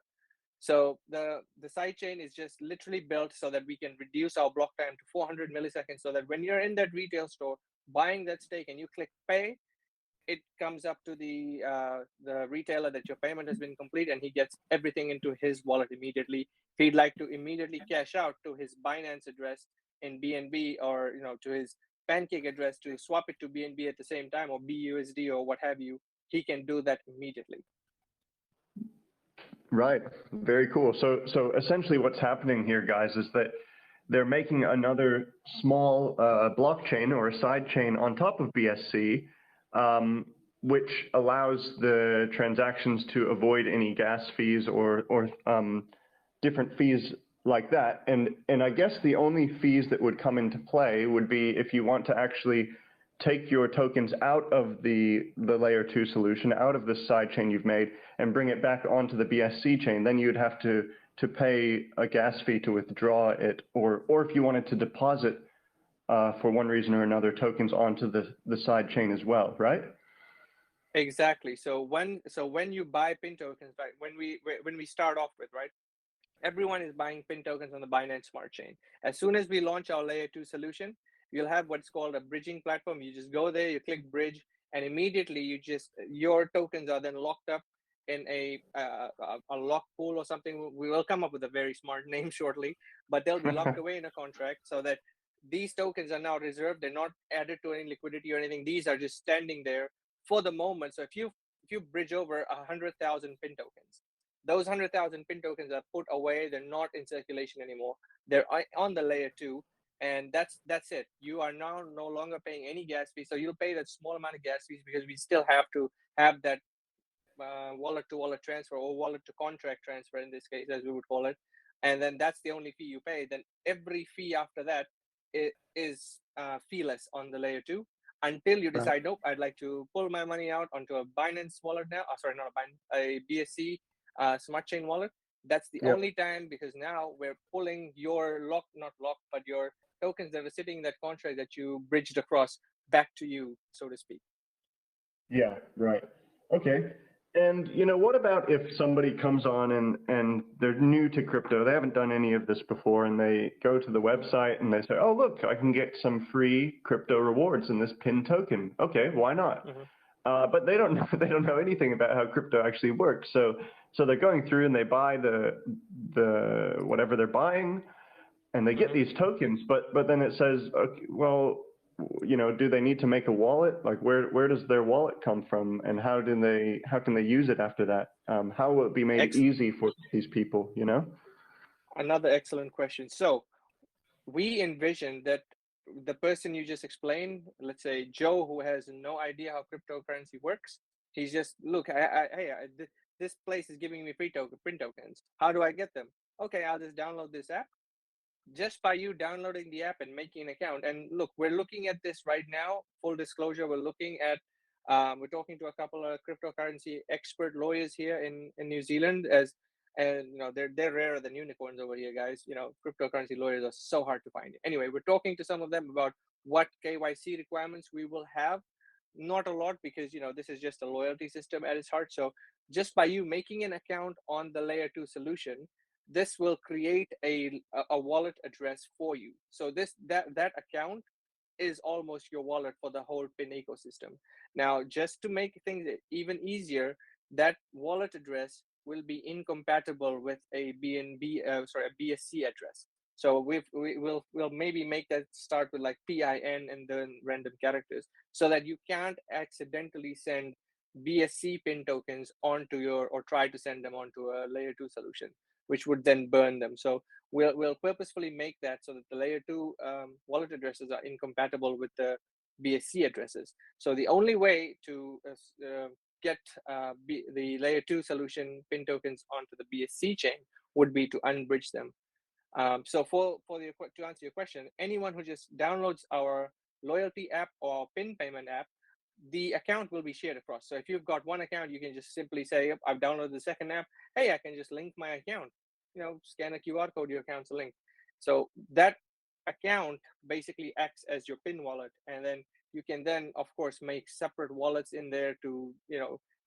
So the sidechain is just literally built so that we can reduce our block time to 400 milliseconds, so that when you're in that retail store buying that stake and you click pay, it comes up to the retailer that your payment has been complete, and he gets everything into his wallet immediately. If he'd like to immediately cash out to his Binance address in BNB, or to his Pancake address to swap it to BNB at the same time, or BUSD or what have you, he can do that immediately. Right. Very cool. So essentially what's happening here, guys, is that they're making another small blockchain or a side chain on top of BSC, which allows the transactions to avoid any gas fees or different fees like that. And I guess the only fees that would come into play would be if you want to actually take your tokens out of the layer 2 solution, out of the side chain you've made, and bring it back onto the BSC chain. Then you'd have to pay a gas fee to withdraw it, or if you wanted to deposit for one reason or another tokens onto the side chain as well, right? Exactly. So when you buy pin tokens, right, when we start off with, right, everyone is buying pin tokens on the Binance Smart Chain. As soon as we launch our layer 2 solution, you'll have what's called a bridging platform. You just go there, you click bridge, and immediately your tokens are then locked up in a lock pool or something. We will come up with a very smart name shortly, but they'll be locked away in a contract, so that these tokens are now reserved. They're not added to any liquidity or anything. These are just standing there for the moment. So if you bridge over 100,000 pin tokens, those 100,000 pin tokens are put away. They're not in circulation anymore. They're on the layer 2, and that's it. You are now no longer paying any gas fees. So you'll pay that small amount of gas fees because we still have to have that wallet to wallet transfer, or wallet to contract transfer in this case, as we would call it. And then that's the only fee you pay. Then every fee after that is feeless on the layer 2, until you decide, nope, I'd like to pull my money out onto a Binance wallet now. Sorry, not a Binance, a BSC smart chain wallet. That's the only time, because now we're pulling your but your tokens that are sitting in that contract that you bridged across back to you, so to speak. Yeah, right. Okay. And what about if somebody comes on and they're new to crypto, they haven't done any of this before, and they go to the website and they say, oh, look, I can get some free crypto rewards in this pin token. Okay, why not? Mm-hmm. But they don't know anything about how crypto actually works. So they're going through and they buy the whatever they're buying, and they get these tokens, but then it says, okay, well, do they need to make a wallet? Like where does their wallet come from, and how can they use it after that? How will it be made easy for these people, Another excellent question. So we envision that the person you just explained, let's say Joe, who has no idea how cryptocurrency works, he's just, look, this place is giving me free print tokens. How do I get them? Okay, I'll just download this app. Just by you downloading the app and making an account, and look, we're looking at this right now. Full disclosure, we're looking at, we're talking to a couple of cryptocurrency expert lawyers here in New Zealand, and they're rarer than unicorns over here, guys. Cryptocurrency lawyers are so hard to find. Anyway, we're talking to some of them about what KYC requirements we will have. Not a lot, because this is just a loyalty system at its heart. So just by you making an account on the layer 2 solution, this will create a wallet address for you. So that account is almost your wallet for the whole PIN ecosystem. Now, just to make things even easier, that wallet address will be incompatible with a a BSC address. So we'll maybe make that start with like PIN and then random characters, so that you can't accidentally send BSC pin tokens onto your, or try to send them onto a layer 2 solution, which would then burn them. So we'll purposefully make that so that the layer 2 wallet addresses are incompatible with the BSC addresses. So the only way to get the layer 2 solution pin tokens onto the BSC chain would be to unbridge them. So to answer your question, anyone who just downloads our loyalty app or pin payment app, the account will be shared across. So if you've got one account, you can just simply say, I've downloaded the second app. Hey, I can just link my account. Scan a QR code, your account's linked. So that account basically acts as your pin wallet, and then you can then, of course, make separate wallets in there to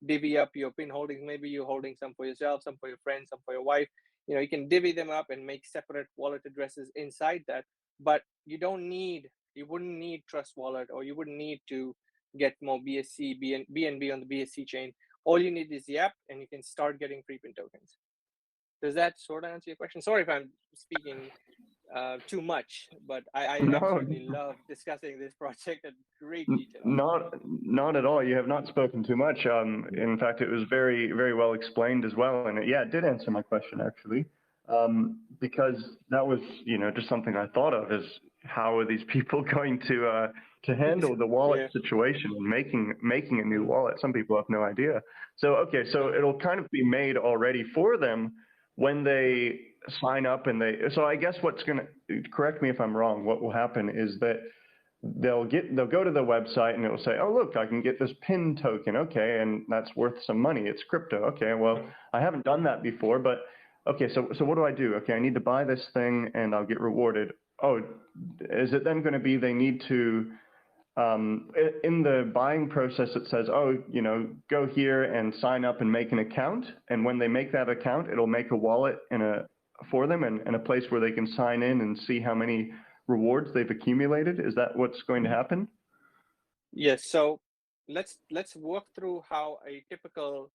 divvy up your pin holdings. Maybe you're holding some for yourself, some for your friends, some for your wife. You can divvy them up and make separate wallet addresses inside that. But you wouldn't need Trust Wallet, or you wouldn't need to get more BSC, BNB on the BSC chain. All you need is the app, and you can start getting free pin tokens. Does that sort of answer your question? Sorry if I'm speaking too much, but I No. absolutely love discussing this project at great detail. Not at all. You have not spoken too much. In fact, it was very, very well explained as well. And it did answer my question, actually, because that was, just something I thought of, is how are these people going to handle the wallet situation and making a new wallet? Some people have no idea. So, okay, so it'll kind of be made already for them when they sign up, and so I guess correct me if I'm wrong, what will happen is that they'll go to the website and it'll say, oh, look, I can get this pin token. Okay. And that's worth some money. It's crypto. Okay. Well, I haven't done that before, but okay. So what do I do? Okay. I need to buy this thing and I'll get rewarded. Oh, is it then going to be, they need to, in the buying process, it says, oh, go here and sign up and make an account. And when they make that account, it'll make a wallet for them and a place where they can sign in and see how many rewards they've accumulated. Is that what's going to happen? Yes. So let's walk through how a typical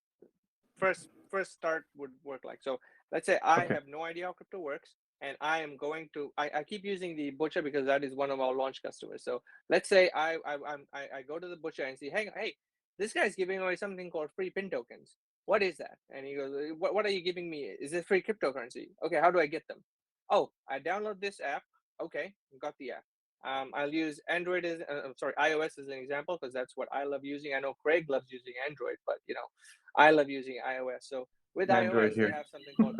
first start would work like. So let's say I have no idea how crypto works, and I am going to, I keep using the butcher because that is one of our launch customers. So let's say I go to the butcher and see, hey, this guy's giving away something called free pin tokens. What is that? And he goes, what are you giving me? Is this free cryptocurrency? Okay, how do I get them? Oh, I download this app. Okay, got the app. I'll use iOS as an example, because that's what I love using. I know Craig loves using Android, but I love using iOS. So with Android iOS, here. they have something called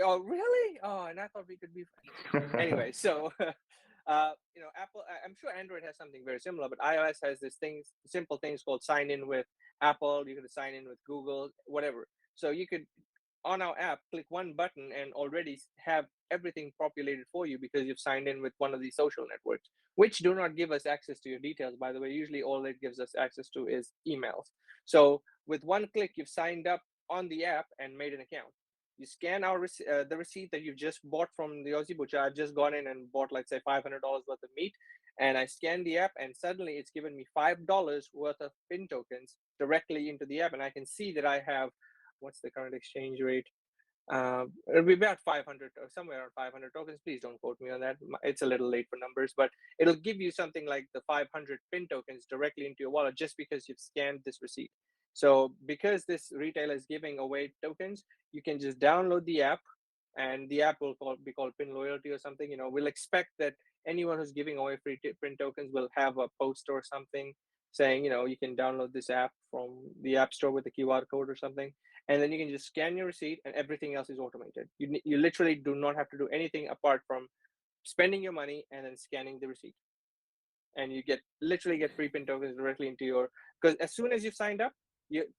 oh, really? Oh, and I thought we could be friends. Anyway, so Apple, I'm sure Android has something very similar, but iOS has simple things called sign in with Apple. You can sign in with Google, whatever. So you could, on our app, click one button and already have everything populated for you because you've signed in with one of these social networks, which do not give us access to your details, by the way. Usually all it gives us access to is emails. So with one click, you've signed up on the app and made an account. You scan the receipt that you've just bought from the Aussie Butcher. I've just gone in and bought, like, say, $500 worth of meat, and I scan the app, and suddenly it's given me $5 worth of pin tokens directly into the app, and I can see that I have, what's the current exchange rate? It'll be about 500 or somewhere around 500 tokens. Please don't quote me on that. It's a little late for numbers, but it'll give you something like the 500 pin tokens directly into your wallet just because you've scanned this receipt. So because this retailer is giving away tokens, you can just download the app, and the app will be called Pin Loyalty or something. We'll expect that anyone who's giving away free pin tokens will have a post or something saying, you can download this app from the App Store with the QR code or something. And then you can just scan your receipt, and everything else is automated. You literally do not have to do anything apart from spending your money and then scanning the receipt. And you literally get free pin tokens directly into your, because as soon as you've signed up,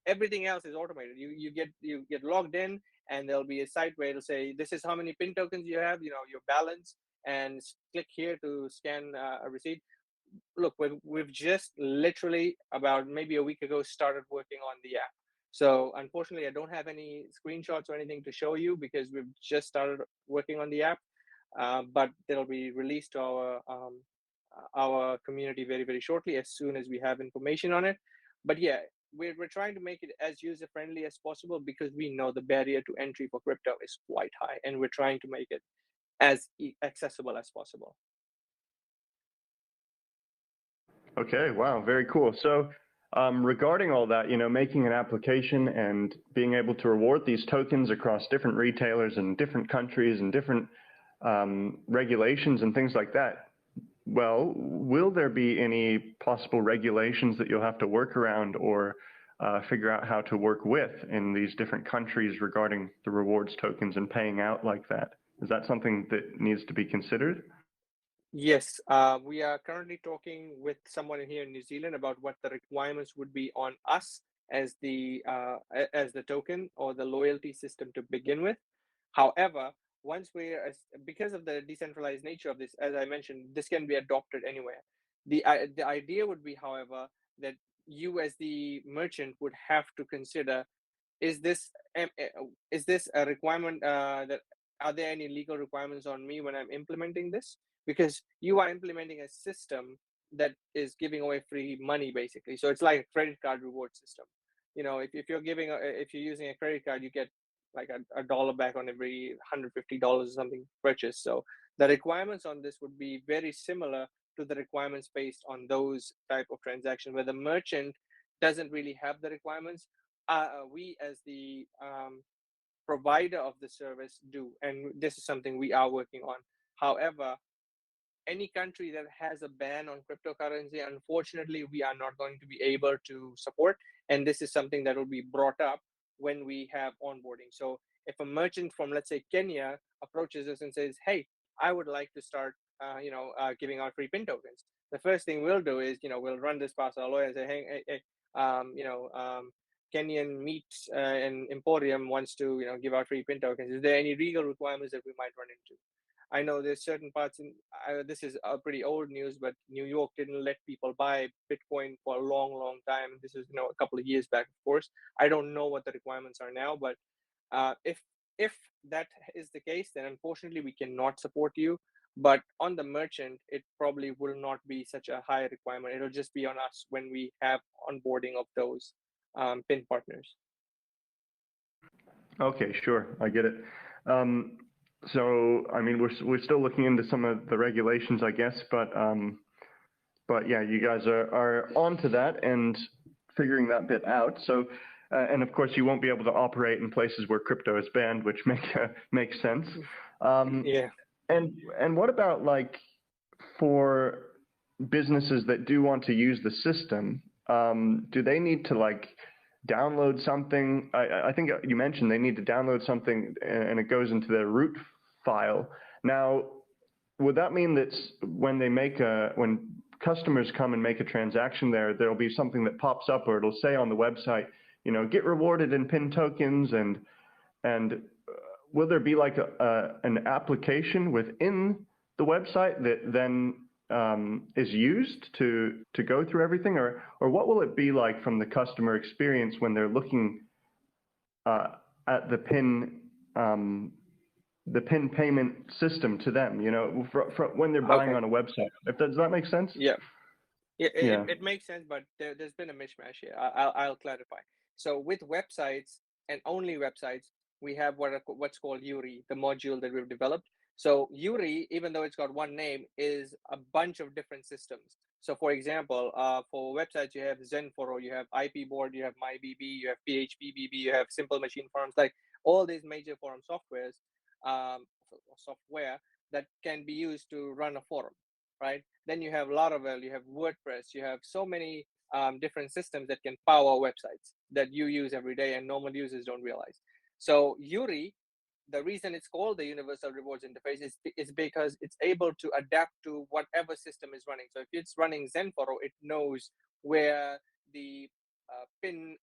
everything else is automated. You get logged in, and there'll be a site where it'll say, this is how many pin tokens you have, your balance, and click here to scan a receipt. Look, we've just literally about maybe a week ago started working on the app. So unfortunately, I don't have any screenshots or anything to show you because we've just started working on the app, but it'll be released to our community very, very shortly as soon as we have information on it. But yeah, we're trying to make it as user friendly as possible because we know the barrier to entry for crypto is quite high, and we're trying to make it as accessible as possible. Okay, wow, very cool. So regarding all that, making an application and being able to reward these tokens across different retailers and different countries and different regulations and things like that, well, will there be any possible regulations that you'll have to work around or figure out how to work with in these different countries regarding the rewards tokens and paying out like that? Is that something that needs to be considered? Yes, we are currently talking with someone here in New Zealand about what the requirements would be on us as the token or the loyalty system to begin with. However, once because of the decentralized nature of this, as I mentioned, this can be adopted anywhere. The idea would be, however, that you as the merchant would have to consider, is this is this a requirement that are there any legal requirements on me when I'm implementing this? Because you are implementing a system that is giving away free money basically. So it's like a credit card reward system. If if you're using a credit card, you get like a dollar back on every $150 or something purchased. So the requirements on this would be very similar to the requirements based on those type of transactions where the merchant doesn't really have the requirements. We as the provider of the service do, and this is something we are working on. However, any country that has a ban on cryptocurrency, unfortunately, we are not going to be able to support. And this is something that will be brought up when we have onboarding. So if a merchant from, let's say, Kenya approaches us and says, "Hey, I would like to start, giving out free pin tokens," the first thing we'll do is, we'll run this past our lawyer and say, "Hey, Kenyan Meat and Emporium wants to, give out free pin tokens. Is there any legal requirements that we might run into?" I know there's certain parts this is pretty old news, but New York didn't let people buy Bitcoin for a long, long time. This is, a couple of years back, of course. I don't know what the requirements are now, but if that is the case, then unfortunately we cannot support you. But on the merchant, it probably will not be such a high requirement. It'll just be on us when we have onboarding of those PIN partners. Okay, sure, I get it. So, I mean, we're still looking into some of the regulations, I guess, but yeah, you guys are onto that and figuring that bit out. So, and of course, you won't be able to operate in places where crypto is banned, which makes sense. Yeah. And what about like for businesses that do want to use the system? Do they need to like download something? I think you mentioned they need to download something and it goes into their root file. Now, would that mean that when customers come and make a transaction there'll be something that pops up or it'll say on the website, get rewarded in PIN tokens and will there be like an application within the website that then is used to go through everything, or what will it be like from the customer experience when they're looking at the PIN payment system to them? When they're buying on a website. Does that make sense? Yeah. Yeah, Yeah. it makes sense, but there's been a mishmash here. I'll clarify. So with websites and only websites, we have what's called Yuri, the module that we've developed. So Yuri, even though it's got one name, is a bunch of different systems. So for example, for websites, you have Zenforo, you have IP Board, you have MyBB, you have PHPBB, you have Simple Machine Forums, like all these major forum software that can be used to run a forum, right? Then you have Laravel, you have WordPress, you have so many different systems that can power websites that you use every day and normal users don't realize. So Yuri, the reason it's called the Universal Rewards Interface is because it's able to adapt to whatever system is running. So if it's running Zenforo, it knows where the PIN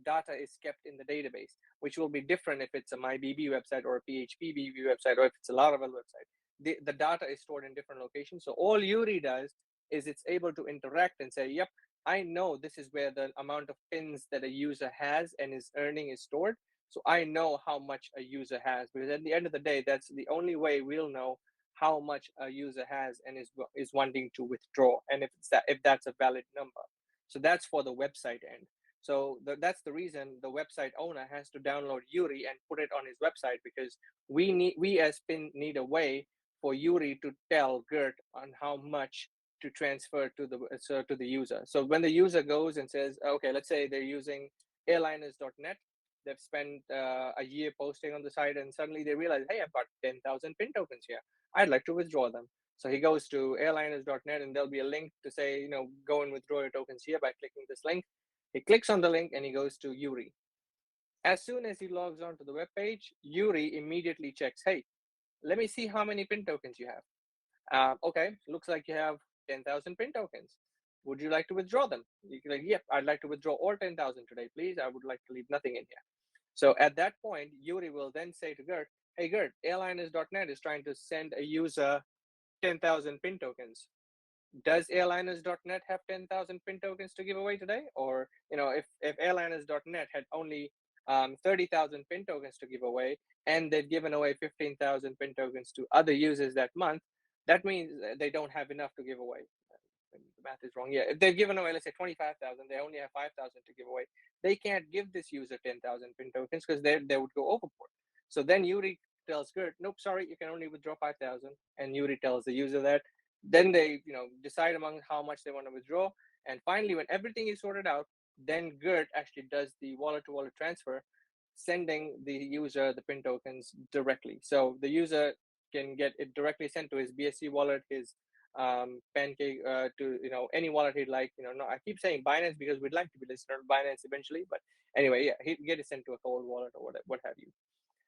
data is kept in the database, which will be different if it's a MyBB website or a PHPBB website or if it's a Laravel website. The data is stored in different locations. So all Yuri does is it's able to interact and say, yep, I know this is where the amount of pins that a user has and is earning is stored. So I know how much a user has, because at the end of the day, that's the only way we'll know how much a user has and is wanting to withdraw, and if that's a valid number. So that's for the website end. So that's the reason the website owner has to download Yuri and put it on his website, because we as Pin need a way for Yuri to tell Gert on how much to transfer to the user. So when the user goes and says, okay, let's say they're using airliners.net, they've spent a year posting on the site, and suddenly they realize, hey, I've got 10,000 pin tokens here. I'd like to withdraw them. So he goes to airliners.net, and there'll be a link to say, go and withdraw your tokens here by clicking this link. He clicks on the link and he goes to Yuri. As soon as he logs on to the web page, Yuri immediately checks, hey, let me see how many pin tokens you have. Okay, looks like you have 10,000 pin tokens. Would you like to withdraw them? You can like, yep, I'd like to withdraw all 10,000 today, please. I would like to leave nothing in here. So at that point, Yuri will then say to Gert, hey, Gert, airliners.net is trying to send a user 10,000 pin tokens. Does airliners.net have 10,000 pin tokens to give away today? Or, if airliners.net had only 30,000 pin tokens to give away, and they've given away 15,000 pin tokens to other users that month, that means they don't have enough to give away. The math is wrong. Yeah, if they've given away, let's say 25,000, they only have 5,000 to give away. They can't give this user 10,000 pin tokens because they would go overboard. So then Yuri tells Gert, nope, sorry, you can only withdraw 5,000. And Yuri tells the user that. Then they, decide among how much they want to withdraw. And finally, when everything is sorted out, then Gert actually does the wallet-to-wallet transfer, sending the user the pin tokens directly. So the user can get it directly sent to his BSC wallet, his Pancake, to any wallet he'd like. No, I keep saying Binance because we'd like to be listed on Binance eventually. But anyway, yeah, he'd get it sent to a cold wallet or what have you.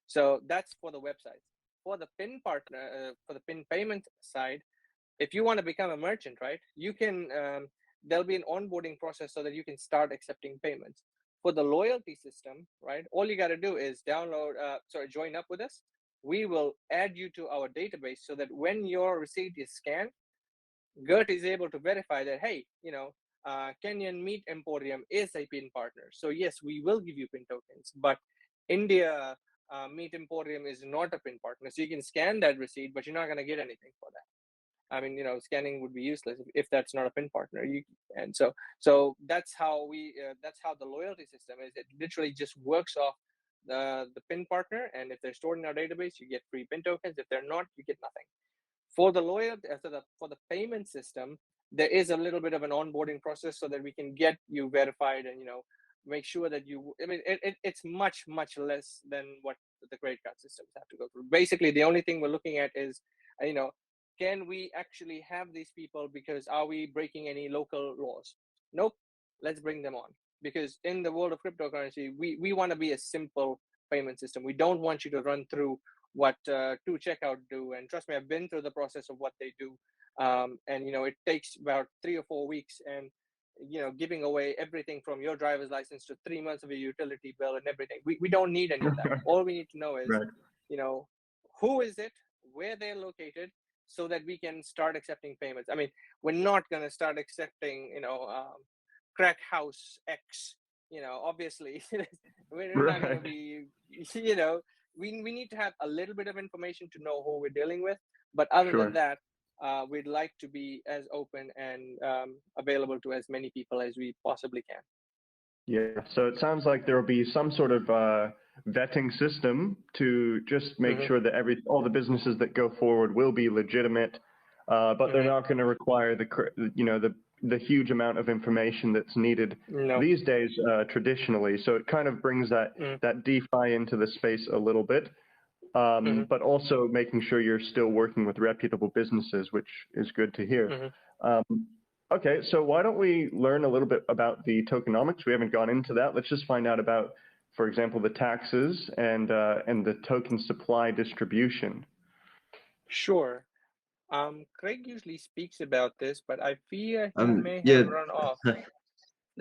So that's for the website. For the pin partner, for the pin payment side, if you want to become a merchant, right, you can, there'll be an onboarding process so that you can start accepting payments. For the loyalty system, right, all you got to do is join up with us. We will add you to our database so that when your receipt is scanned, Gert is able to verify that, hey, Kenyan Meat Emporium is a pin partner. So yes, we will give you pin tokens, but India Meat Emporium is not a pin partner. So you can scan that receipt, but you're not going to get anything for that. I mean, scanning would be useless if that's not a pin partner. So that's how that's how the loyalty system is. It literally just works off the pin partner, and if they're stored in our database, you get free pin tokens. If they're not, you get nothing. For the loyalty, for the payment system, there is a little bit of an onboarding process so that we can get you verified and make sure that you. I mean, it's much less than what the credit card systems have to go through. Basically, the only thing we're looking at is, can we actually have these people? Because are we breaking any local laws? Nope. Let's bring them on, because in the world of cryptocurrency, we want to be a simple payment system. We don't want you to run through what to checkout do. And trust me, I've been through the process of what they do. And it takes about 3 or 4 weeks, and giving away everything from your driver's license to 3 months of a utility bill and everything. We don't need any of that. All we need to know is, right. Who is it, where they're located, so that we can start accepting payments. I mean, we're not going to start accepting, crack house X, obviously. We're not going to be, we need to have a little bit of information to know who we're dealing with. But other than that, we'd like to be as open and available to as many people as we possibly can. Yeah, so it sounds like there will be some sort of vetting system to just make sure that all the businesses that go forward will be legitimate, but they're not going to require the huge amount of information that's needed these days traditionally. So it kind of brings that DeFi into the space a little bit, but also making sure you're still working with reputable businesses, which is good to hear. Okay, so why don't we learn a little bit about the tokenomics? We haven't gone into that. Let's just find out about, for example, the taxes and the token supply distribution. Sure. Craig usually speaks about this, but I fear he may have run off.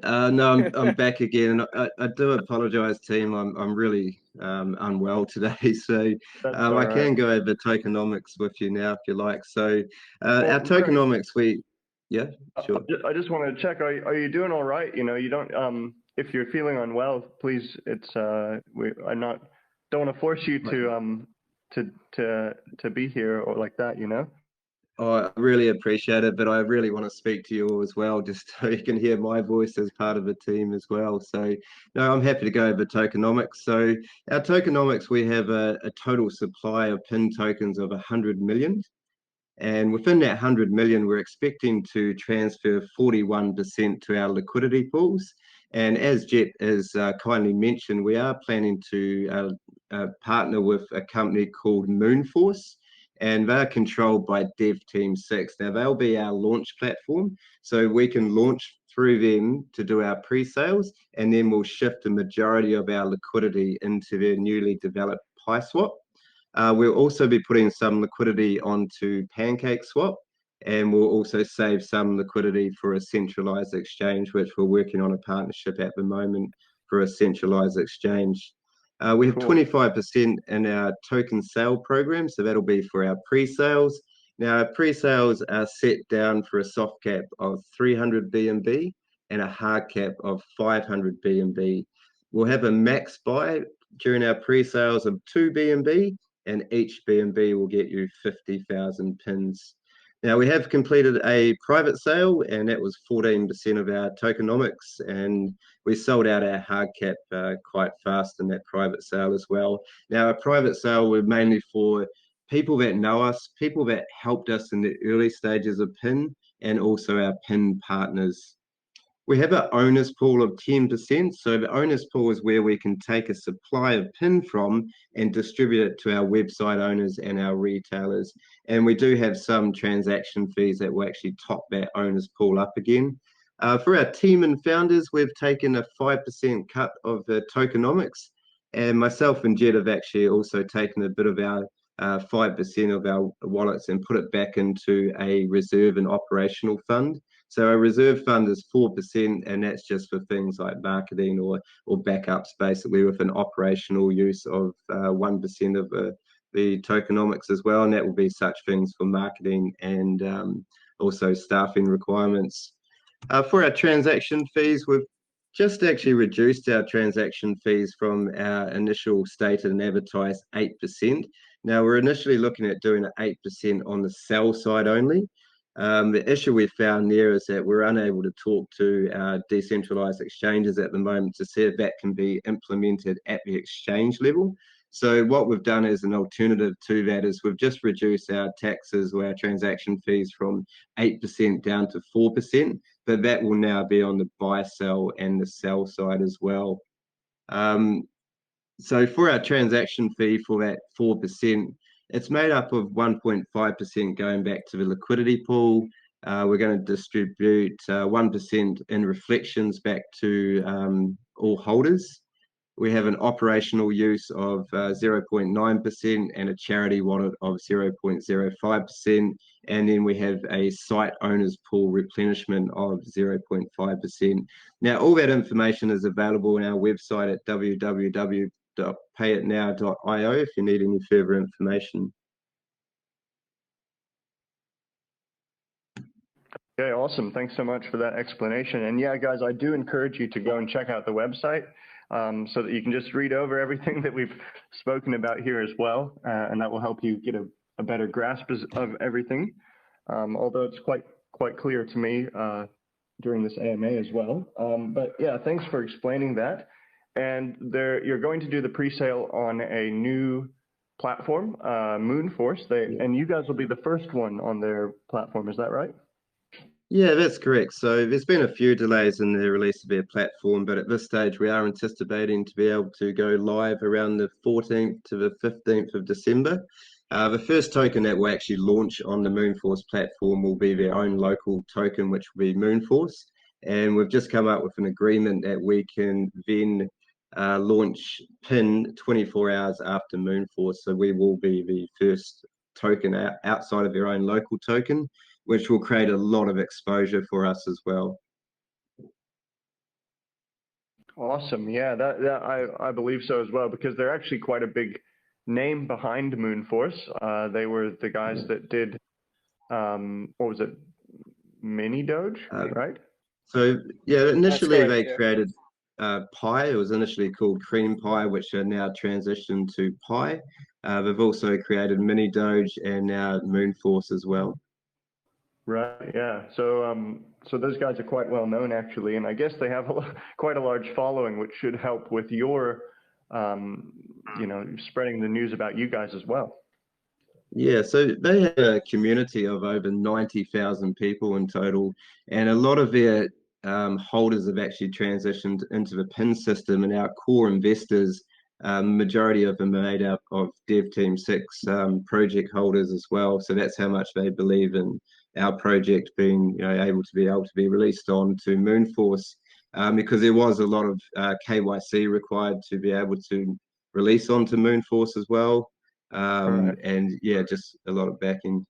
No, I'm back again. I do apologize, team. I'm really unwell today, so I can go over tokenomics with you now if you like. So our tokenomics, sure. I just wanted to check. Are you doing all right? You don't. If you're feeling unwell, please. It's don't want to force you to to be here or like that, you know? Oh, I really appreciate it, but I really want to speak to you all as well, just so you can hear my voice as part of the team as well. So, no, I'm happy to go over tokenomics. So, our tokenomics, we have a total supply of PIN tokens of 100 million. And within that 100 million, we're expecting to transfer 41% to our liquidity pools. And as Jet has kindly mentioned, we are planning to partner with a company called Moonforce, and they're controlled by Dev Team 6. Now, they'll be our launch platform, so we can launch through them to do our pre-sales, and then we'll shift the majority of our liquidity into their newly developed PiSwap. We'll also be putting some liquidity onto PancakeSwap, and we'll also save some liquidity for a centralized exchange, which we're working on a partnership at the moment for a centralized exchange. We have 25% in our token sale program, so that'll be for our pre-sales. Now, our pre-sales are set down for a soft cap of 300 BNB and a hard cap of 500 BNB. We'll have a max buy during our pre-sales of 2 BNB, and each BNB will get you 50,000 pins. Now, we have completed a private sale, and that was 14% of our tokenomics, and we sold out our hard cap quite fast in that private sale as well. Now, a private sale were mainly for people that know us, people that helped us in the early stages of PIN, and also our PIN partners. We have an owner's pool of 10%. So the owner's pool is where we can take a supply of PIN from and distribute it to our website owners and our retailers. And we do have some transaction fees that will actually top that owner's pool up again. For our team and founders, we've taken a 5% cut of the tokenomics. And myself and Jed have actually also taken a bit of our 5% of our wallets and put it back into a reserve and operational fund. So a reserve fund is 4%, and that's just for things like marketing or backups, basically, with an operational use of 1% of the tokenomics as well. And that will be such things for marketing and also staffing requirements. For our transaction fees, we've just actually reduced our transaction fees from our initial stated and advertised 8%. Now, we're initially looking at doing an 8% on the sell side only. The issue we found there is that we're unable to talk to our decentralized exchanges at the moment to see if that can be implemented at the exchange level. So what we've done as an alternative to that is we've just reduced our taxes or our transaction fees from 8% down to 4%, but that will now be on the buy, sell, and the sell side as well. So for our transaction fee for that 4%, it's made up of 1.5% going back to the liquidity pool. We're going to distribute 1% in reflections back to all holders. We have an operational use of 0.9% and a charity wallet of 0.05%. And then we have a site owner's pool replenishment of 0.5%. Now, all that information is available on our website at www.payitnow.io if you need any further information. Okay, awesome. Thanks so much for that explanation. And yeah, guys, I do encourage you to go and check out the website so that you can just read over everything that we've spoken about here as well. And that will help you get a better grasp of everything. Although it's quite clear to me during this AMA as well. But yeah, thanks for explaining that. And you're going to do the pre-sale on a new platform, Moonforce. And you guys will be the first one on their platform, is that right? Yeah, that's correct. So there's been a few delays in the release of their platform, but at this stage we are anticipating to be able to go live around the 14th to the 15th of December. The first token that will actually launch on the Moonforce platform will be their own local token, which will be Moonforce. And we've just come up with an agreement that we can then launch PIN 24 hours after Moonforce. So we will be the first token outside of their own local token, which will create a lot of exposure for us as well. Awesome. Yeah, I believe so as well, because they're actually quite a big name behind Moonforce. They were the guys that did, what was it, Mini Doge, right? So yeah, initially correct, they yeah. created Pi. It was initially called Cream Pie, which are now transitioned to Pi. They've also created Mini Doge and now Moonforce as well. Right. Yeah. So those guys are quite well known actually, and I guess they have quite a large following, which should help with your, spreading the news about you guys as well. Yeah, so they have a community of over 90,000 people in total, and a lot of their holders have actually transitioned into the PIN system, and our core investors, majority of them are made up of Dev Team 6 project holders as well. So that's how much they believe in our project being able to be released on to Moonforce, because there was a lot of KYC required to be able to release onto Moonforce as well. Right. And yeah, just a lot of backing.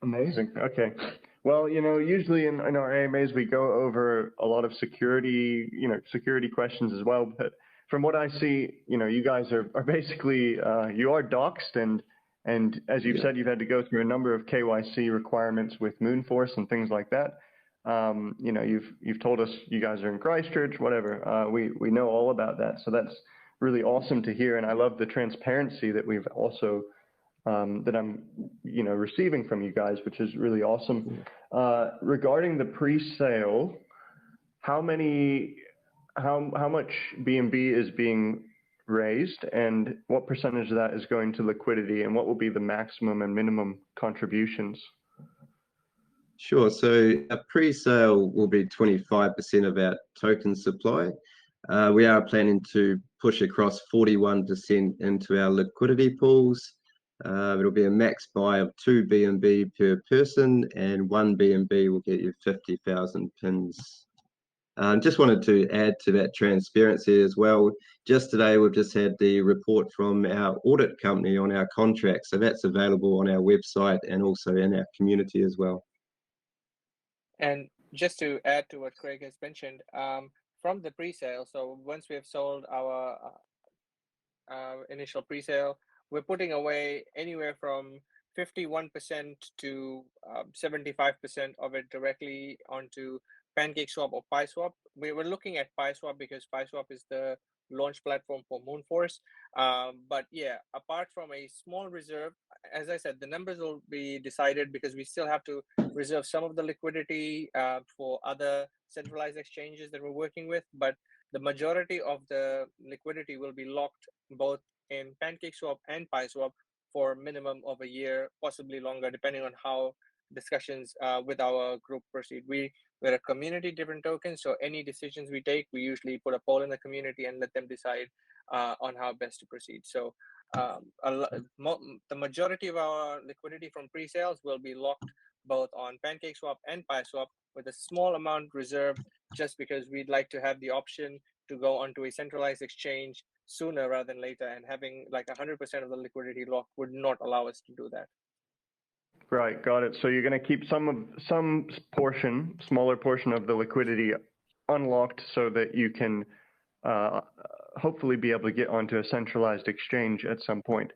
Amazing. Okay. Well, usually in our AMAs we go over a lot of security, security questions as well. But from what I see, you guys are basically you are doxxed, and as you've said, you've had to go through a number of KYC requirements with Moonforce and things like that. You've told us you guys are in Christchurch, whatever. We know all about that, so that's really awesome to hear, and I love the transparency that we've also that I'm receiving from you guys, which is really awesome. Regarding the pre-sale, how much BNB is being raised, and what percentage of that is going to liquidity, and what will be the maximum and minimum contributions? Sure. So a pre-sale will be 25% of our token supply. We are planning to push across 41% into our liquidity pools. It'll be a max buy of 2 BNB per person, and 1 BNB will get you 50,000 pins. Just wanted to add to that transparency as well. Just today, we've just had the report from our audit company on our contract. So that's available on our website and also in our community as well. And just to add to what Craig has mentioned, from the pre-sale, so once we have sold our initial pre-sale, we're putting away anywhere from 51% to 75% of it directly onto PancakeSwap or PiSwap. We were looking at PiSwap because PiSwap is the launch platform for Moonforce. But yeah, apart from a small reserve, as I said, the numbers will be decided because we still have to reserve some of the liquidity for other centralized exchanges that we're working with. But the majority of the liquidity will be locked both in PancakeSwap and PiSwap for a minimum of a year, possibly longer, depending on how discussions with our group proceed. We're a community-driven token, so any decisions we take, we usually put a poll in the community and let them decide on how best to proceed. So the majority of our liquidity from pre-sales will be locked both on PancakeSwap and PiSwap with a small amount reserved just because we'd like to have the option to go onto a centralized exchange sooner rather than later, and having like 100% of the liquidity locked would not allow us to do that. Right, got it. So you're going to keep some portion, smaller portion of the liquidity unlocked so that you can hopefully be able to get onto a centralized exchange at some point.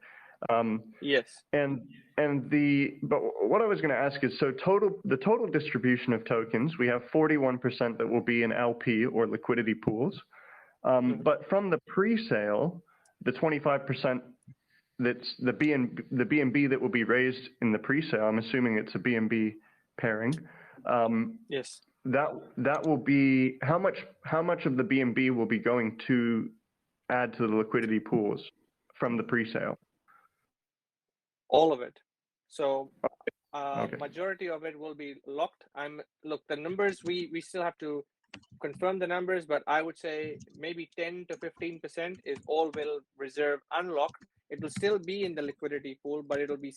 Yes. But what I was going to ask is, so the total distribution of tokens, we have 41% that will be in LP or liquidity pools. But from the pre-sale, the 25% that's the BNB that will be raised in the pre-sale, I'm assuming it's a BNB pairing. Yes. That will be how much of the BNB will be going to add to the liquidity pools from the pre-sale? All of it. So Okay. majority of it will be locked. Look, the numbers we still have to confirm the numbers, but I would say maybe 10 to 15% is all will reserve unlocked. It will still be in the liquidity pool, but it'll be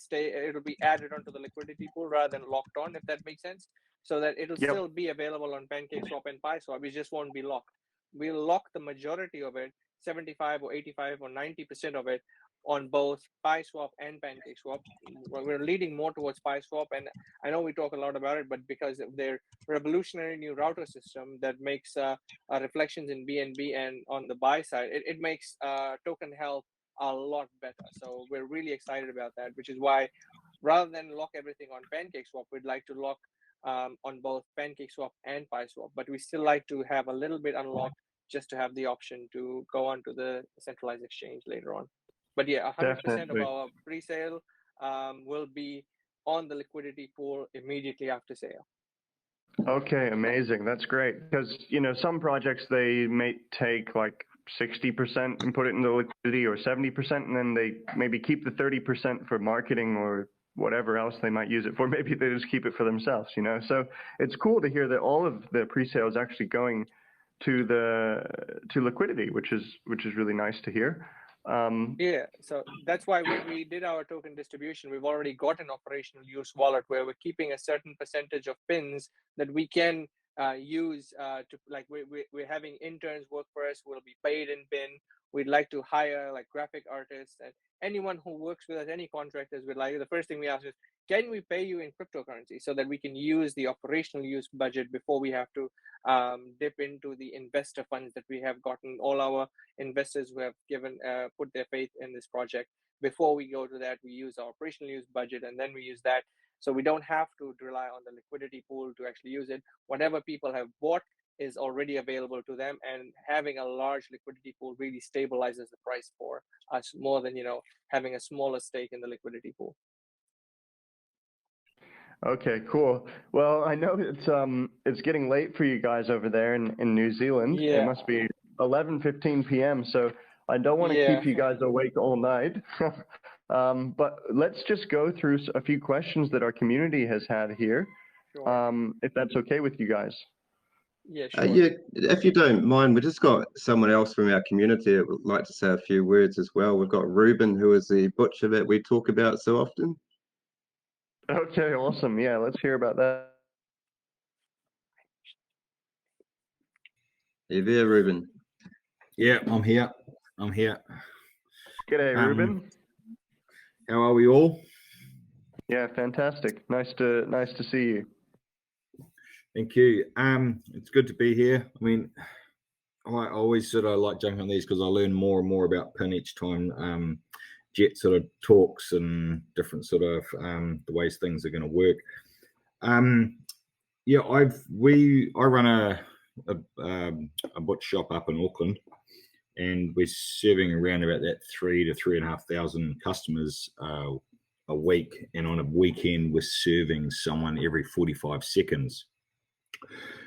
added onto the liquidity pool rather than locked on, if that makes sense. So that it'll still be available on PancakeSwap and PiSwap. It just won't be locked. We'll lock the majority of it, 75 or 85 or 90% of it, on both PiSwap and PancakeSwap. We're leading more towards PiSwap, and I know we talk a lot about it, but because of their revolutionary new router system that makes reflections in BNB and on the buy side, it makes token health a lot better. So we're really excited about that, which is why rather than lock everything on PancakeSwap, we'd like to lock on both PancakeSwap and PiSwap, but we still like to have a little bit unlocked just to have the option to go on to the centralized exchange later on. But yeah, 100% of Definitely. our pre-sale will be on the liquidity pool immediately after sale. Okay, amazing. That's great. Because, you know, some projects, they may take like 60% and put it into liquidity, or 70%, and then they maybe keep the 30% for marketing or whatever else they might use it for. Maybe they just keep it for themselves, you know? So it's cool to hear that all of the pre-sale is actually going to liquidity, which is really nice to hear. Yeah, so that's why when we did our token distribution, we've already got an operational use wallet where we're keeping a certain percentage of pins that we can use to, like, we're having interns work for us who will be paid in pin. We'd like to hire like graphic artists and anyone who works with us, any contractors. We'd like, the first thing we ask is, can we pay you in cryptocurrency so that we can use the operational use budget before we have to dip into the investor funds that we have gotten. All our investors who have given put their faith in this project. Before we go to that, we use our operational use budget, and then we use that. So we don't have to rely on the liquidity pool to actually use it. Whatever people have bought is already available to them, and having a large liquidity pool really stabilizes the price for us more than, you know, having a smaller stake in the liquidity pool. Okay, cool. Well, I know it's getting late for you guys over there in New Zealand. It Yeah. must be 11:15 p.m. So I don't want to Yeah. keep you guys awake all night. But let's just go through a few questions that our community has had here, Sure. if that's okay with you guys. Yeah, sure. Yeah, if you don't mind, we've just got someone else from our community that would like to say a few words as well. We've got Ruben, who is the butcher that we talk about so often. Okay, awesome. Yeah, let's hear about that. Are you there, Ruben? Yeah, I'm here. I'm here. G'day, Ruben. How are we all? Yeah, fantastic. Nice to see you. Thank you. It's good to be here. I mean, I always sort of like jumping on these because I learn more and more about PIN each time Jet sort of talks and different sort of the ways things are going to work. Yeah, I run a butcher shop up in Auckland, and we're serving around about that 3,000 to 3,500 customers a week, and on a weekend we're serving someone every 45 seconds.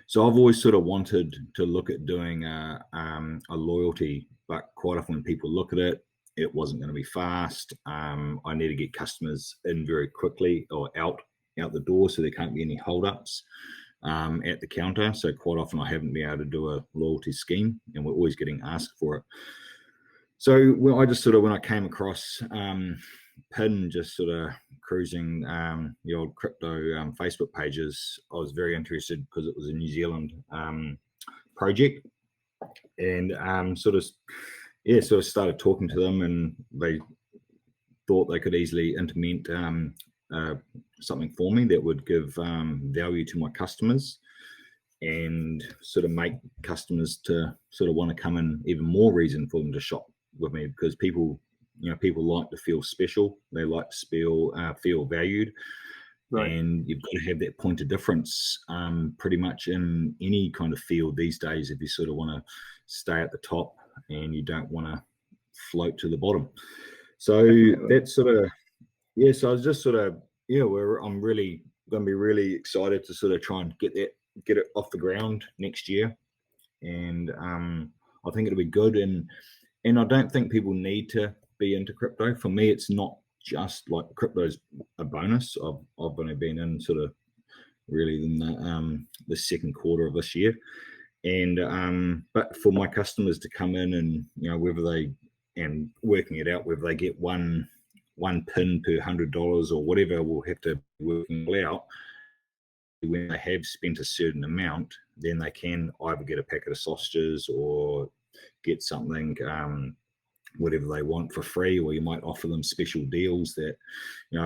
So I've always sort of wanted to look at doing a loyalty, but quite often when people look at it, it wasn't going to be fast. I need to get customers in very quickly or out the door, so there can't be any holdups at the counter. So quite often I haven't been able to do a loyalty scheme, and we're always getting asked for it. So when I came across PIN, just sort of cruising the old crypto Facebook pages, I was very interested because it was a New Zealand project, and sort of started talking to them, and they thought they could easily implement something for me that would give value to my customers and sort of make customers to sort of want to come in, even more reason for them to shop with me, because people like to feel special. They like to feel valued. Right. And you've got to have that point of difference pretty much in any kind of field these days if you sort of want to stay at the top and you don't want to float to the bottom. So that's sort of, yeah, so I was just sort of, I'm really going to be really excited to sort of try and get it off the ground next year. And I think it'll be good. And I don't think people need to be into crypto. For me, it's not just like crypto's a bonus. I've only been in sort of really in the second quarter of this year. And but for my customers to come in and, working it out, whether they get one PIN per $100 or whatever, we'll have to work it out. When they have spent a certain amount, then they can either get a packet of sausages or get something, whatever they want for free, or you might offer them special deals that,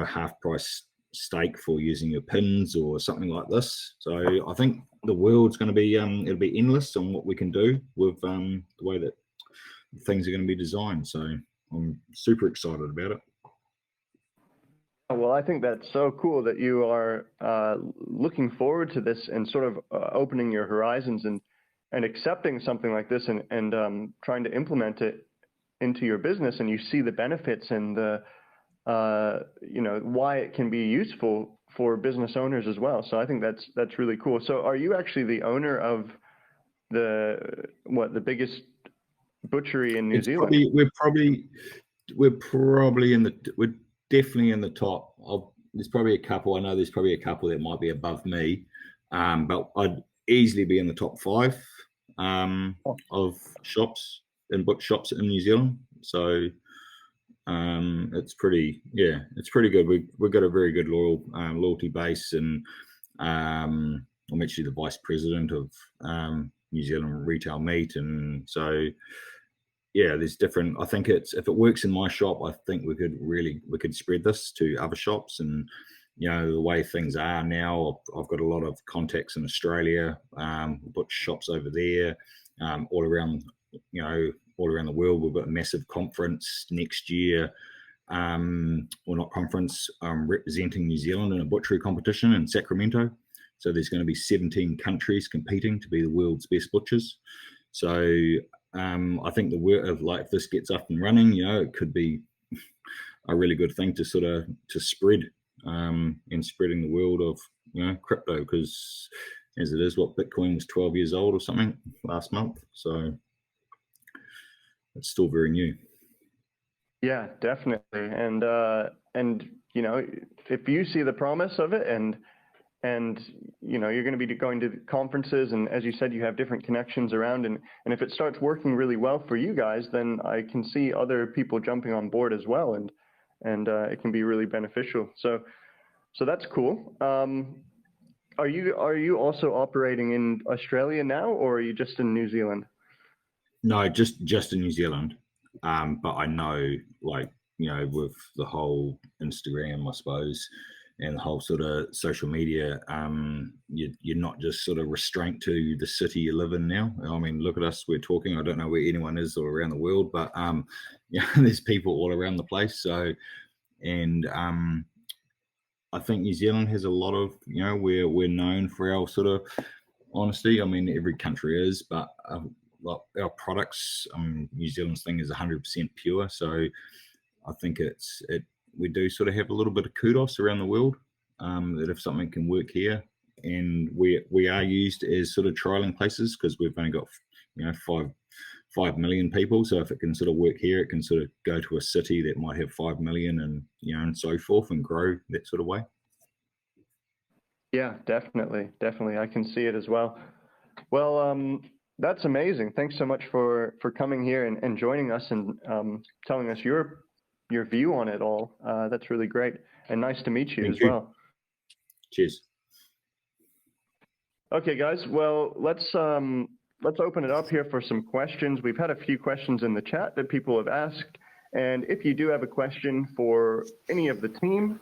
half price steak for using your pins or something like this. So I think the world's going to be, it'll be endless on what we can do with the way that things are going to be designed. So I'm super excited about it. Well, I think that's so cool that you are looking forward to this and sort of opening your horizons and accepting something like this and trying to implement it into your business and you see the benefits and the why it can be useful for business owners as well. So I think that's really cool. So are you actually the owner of the biggest butchery in New Zealand? We're definitely in the top. There's probably a couple. I know there's probably a couple that might be above me, but I'd easily be in the top 5 of shops and butcher shops in New Zealand. So it's pretty good. We've got a very good loyalty base, and I'm actually the vice president of New Zealand Retail Meat, and so yeah, there's different. I think if it works in my shop, I think we could spread this to other shops. And the way things are now, I've got a lot of contacts in Australia, butcher shops over there, all around the world. We've got a massive conference next year. Not conference, representing New Zealand in a butchery competition in Sacramento. So there's going to be 17 countries competing to be the world's best butchers. So I think if this gets up and running, it could be a really good thing to spread in spreading the world of crypto, because as it is, Bitcoin was 12 years old or something last month, so it's still very new. Yeah, definitely. And if you see the promise of it, and you're going to be going to conferences, and as you said, you have different connections around, and if it starts working really well for you guys, then I can see other people jumping on board as well, and it can be really beneficial. So that's cool. Are you also operating in Australia now, or are you just in New Zealand? No, just in New Zealand. But I know, with the whole Instagram, I suppose, and the whole sort of social media, you're not just sort of restrained to the city you live in now. I mean, look at us, we're talking, I don't know where anyone is all around the world, but there's people all around the place. So, and I think New Zealand has a lot of, we're known for our sort of honesty. I mean, every country is, but our products, New Zealand's thing is 100% pure. So I think we do sort of have a little bit of kudos around the world, that if something can work here, and we are used as sort of trialing places, because we've only got 5 million people. So if it can sort of work here, it can sort of go to a city that might have 5 million, and and so forth, and grow that sort of way. Yeah, definitely. I can see it as well. Well, that's amazing. Thanks so much for coming here and joining us, and telling us your view on it all. That's really great, and nice to meet you as well. Cheers. Okay, guys. Well, let's open it up here for some questions. We've had a few questions in the chat that people have asked, and if you do have a question for any of the team,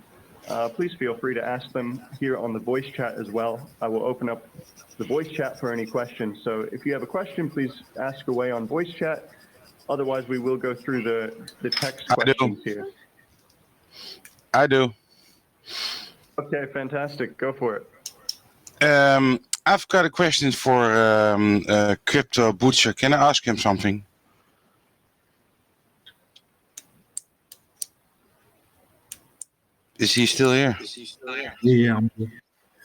please feel free to ask them here on the voice chat as well. I will open up the voice chat for any questions. So if you have a question, please ask away on voice chat. Otherwise, we will go through the text questions here. I do. Okay, fantastic. Go for it. I've got a question for Crypto Butcher. Can I ask him something? Is he still here? Yeah, I'm here.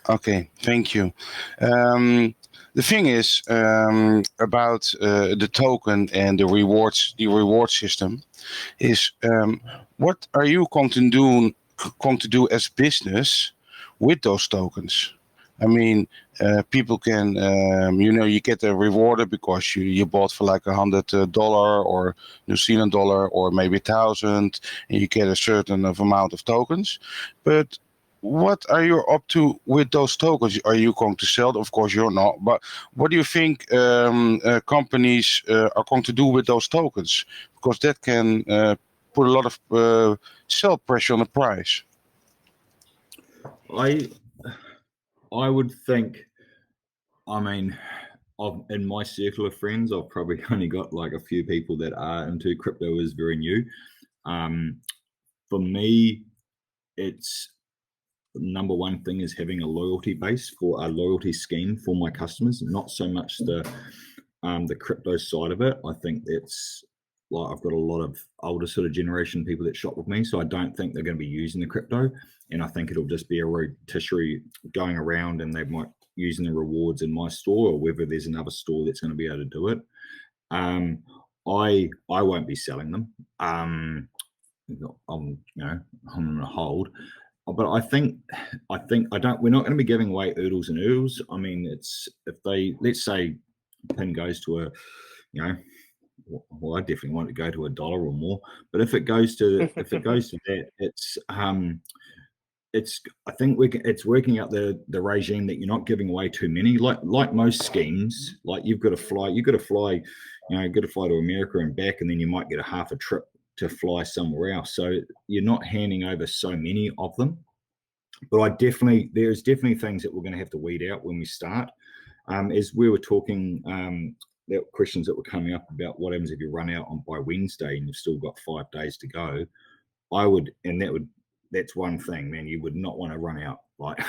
Okay, thank you. The thing is about the token and the reward system is, what are you going to do as business with those tokens? I mean, people can, you get a rewarder because you bought for like $100 or New Zealand dollar, or maybe 1,000, and you get a certain amount of tokens. But what are you up to with those tokens? Are you going to sell them? Of course you're not. But what do you think companies are going to do with those tokens? Because that can put a lot of sell pressure on the price. I would think, in my circle of friends, I've probably only got like a few people that are into crypto as very new. For me, it's number one thing is having a loyalty base, for a loyalty scheme for my customers, not so much the crypto side of it. I think it's like I've got a lot of older sort of generation people that shop with me, so I don't think they're going to be using the crypto, and I think it'll just be a rotisserie going around, and they might using the rewards in my store, or whether there's another store that's going to be able to do it. I won't be selling them. I'm on a hold. But I think we're not going to be giving away oodles and oodles. I mean, it's if they, let's say PIN goes to a, well, I definitely want it to go to $1 or more. But if it goes to that, I think it's working out the regime that you're not giving away too many. Like most schemes, like you've got to fly to America and back, and then you might get a half a trip to fly somewhere else. So you're not handing over so many of them. But there's definitely things that we're going to have to weed out when we start. As we were talking, there were questions that were coming up about what happens if you run out by Wednesday and you've still got 5 days to go. That's one thing, man. You would not want to run out. Like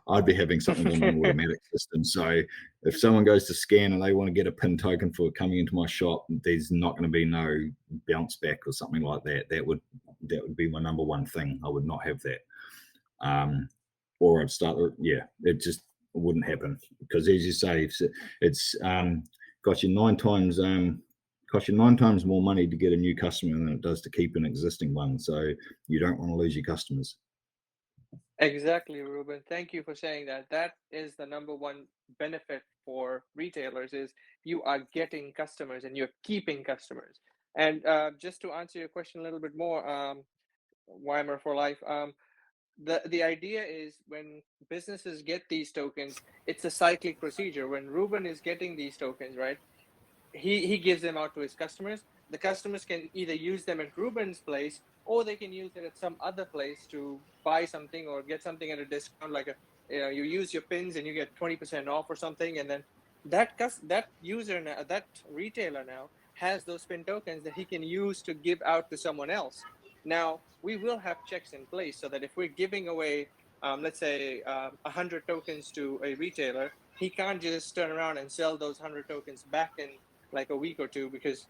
I'd be having something on an automatic system. So if someone goes to scan and they want to get a PIN token for coming into my shop, there's not going to be no bounce back or something like that. That would be my number one thing. I would not have that. Or I'd start. It just wouldn't happen because, as you say, it's cost you 9 times. Cost you 9 times more money to get a new customer than it does to keep an existing one. So you don't want to lose your customers. Exactly, Ruben. Thank you for saying that. That is the number one benefit for retailers is you are getting customers and you're keeping customers. And just to answer your question a little bit more, Weimer for life. The idea is when businesses get these tokens, it's a cyclic procedure. When Ruben is getting these tokens, right? He gives them out to his customers. The customers can either use them at Ruben's place or they can use it at some other place to buy something or get something at a discount. Like you use your pins and you get 20% off or something, and then that user now, that retailer now has those pin tokens that he can use to give out to someone else. Now we will have checks in place so that if we're giving away, let's say 100 tokens to a retailer, he can't just turn around and sell those 100 tokens back in like a week or two, because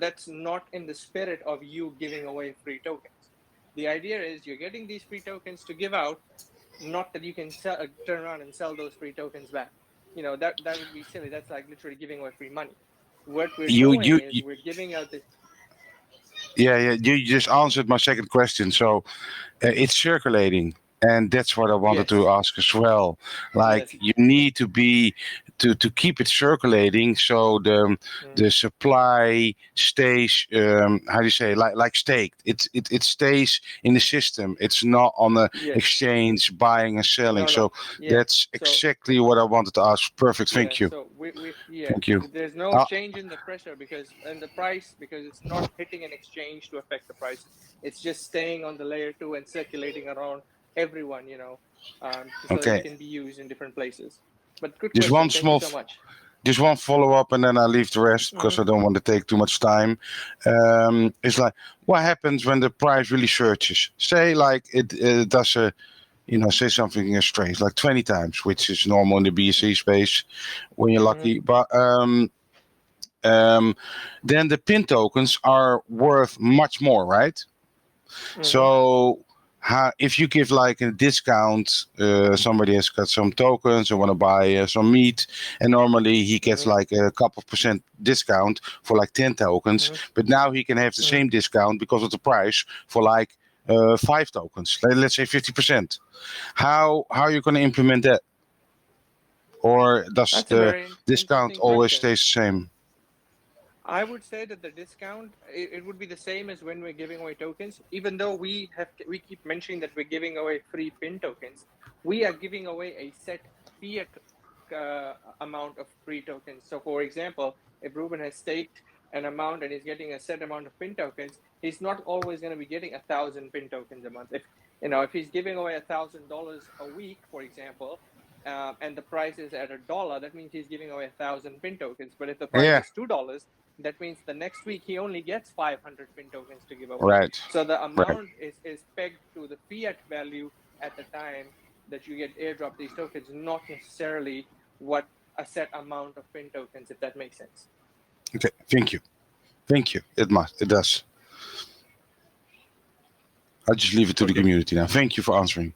that's not in the spirit of you giving away free tokens. The idea is you're getting these free tokens to give out, not that you can turn around and sell those free tokens back. That would be silly. That's like literally giving away free money. What we're doing is we're giving out this. Yeah, you just answered my second question. So it's circulating. And that's what I wanted to ask as well. Like you need to be to keep it circulating, so the supply stays. How do you say? Like staked. It stays in the system. It's not on the exchange buying and selling. That's exactly what I wanted to ask. Perfect. Thank you. So Thank you. There's no change in the pressure because it's not hitting an exchange to affect the prices. It's just staying on the layer 2 and circulating around everyone, so that it can be used in different places. But good question. Thank you so much. Just one follow up, and then I leave the rest because I don't want to take too much time. It's like, what happens when the price really surges? Say like it does say something strange, like 20 times, which is normal in the BSC space when you're lucky. But then the pin tokens are worth much more, right? So if you give like a discount, somebody has got some tokens and want to buy some meat, and normally he gets like a couple % discount for like 10 tokens, but now he can have the same discount because of the price for like 5 tokens, let's say 50%. How are you going to implement that? Or does the discount always stay the same? I would say that the discount, it would be the same as when we're giving away tokens. Even though we keep mentioning that we're giving away free pin tokens, we are giving away a set fiat amount of free tokens. So for example, if Ruben has staked an amount and he's getting a set amount of pin tokens, he's not always going to be getting 1,000 pin tokens a month. If he's giving away $1,000 a week, for example, and the price is at $1, that means he's giving away 1,000 pin tokens. But if the price is $2, that means the next week he only gets 500 pin tokens to give away. Right. So the amount is pegged to the fiat value at the time that you get airdrop these tokens, not necessarily what a set amount of pin tokens, if that makes sense. Okay, thank you. Thank you. It does. I'll just leave it to the community now. Thank you for answering.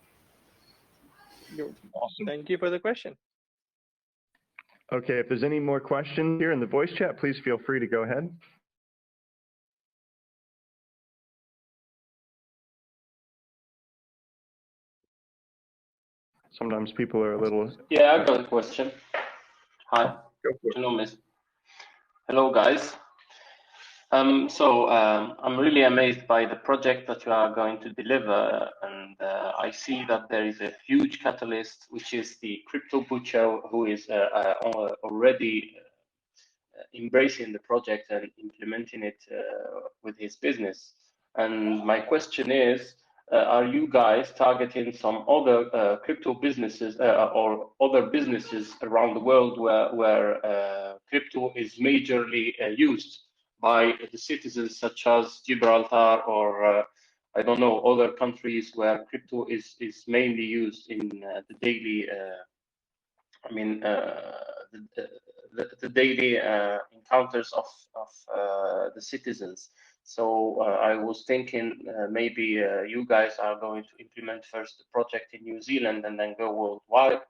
Awesome. Thank you for the question. Okay, if there's any more questions here in the voice chat, please feel free to go ahead. Sometimes people are a little... Yeah, I got a question. Hi. Go for it. Hello, miss. Hello, guys. I'm really amazed by the project that you are going to deliver, and I see that there is a huge catalyst, which is the crypto butcher, who is already embracing the project and implementing it with his business. And my question is, are you guys targeting some other crypto businesses or other businesses around the world where crypto is majorly used by the citizens, such as Gibraltar or I don't know, other countries where crypto is mainly used in the daily the daily encounters of the citizens. So I was thinking maybe you guys are going to implement first the project in New Zealand and then go worldwide,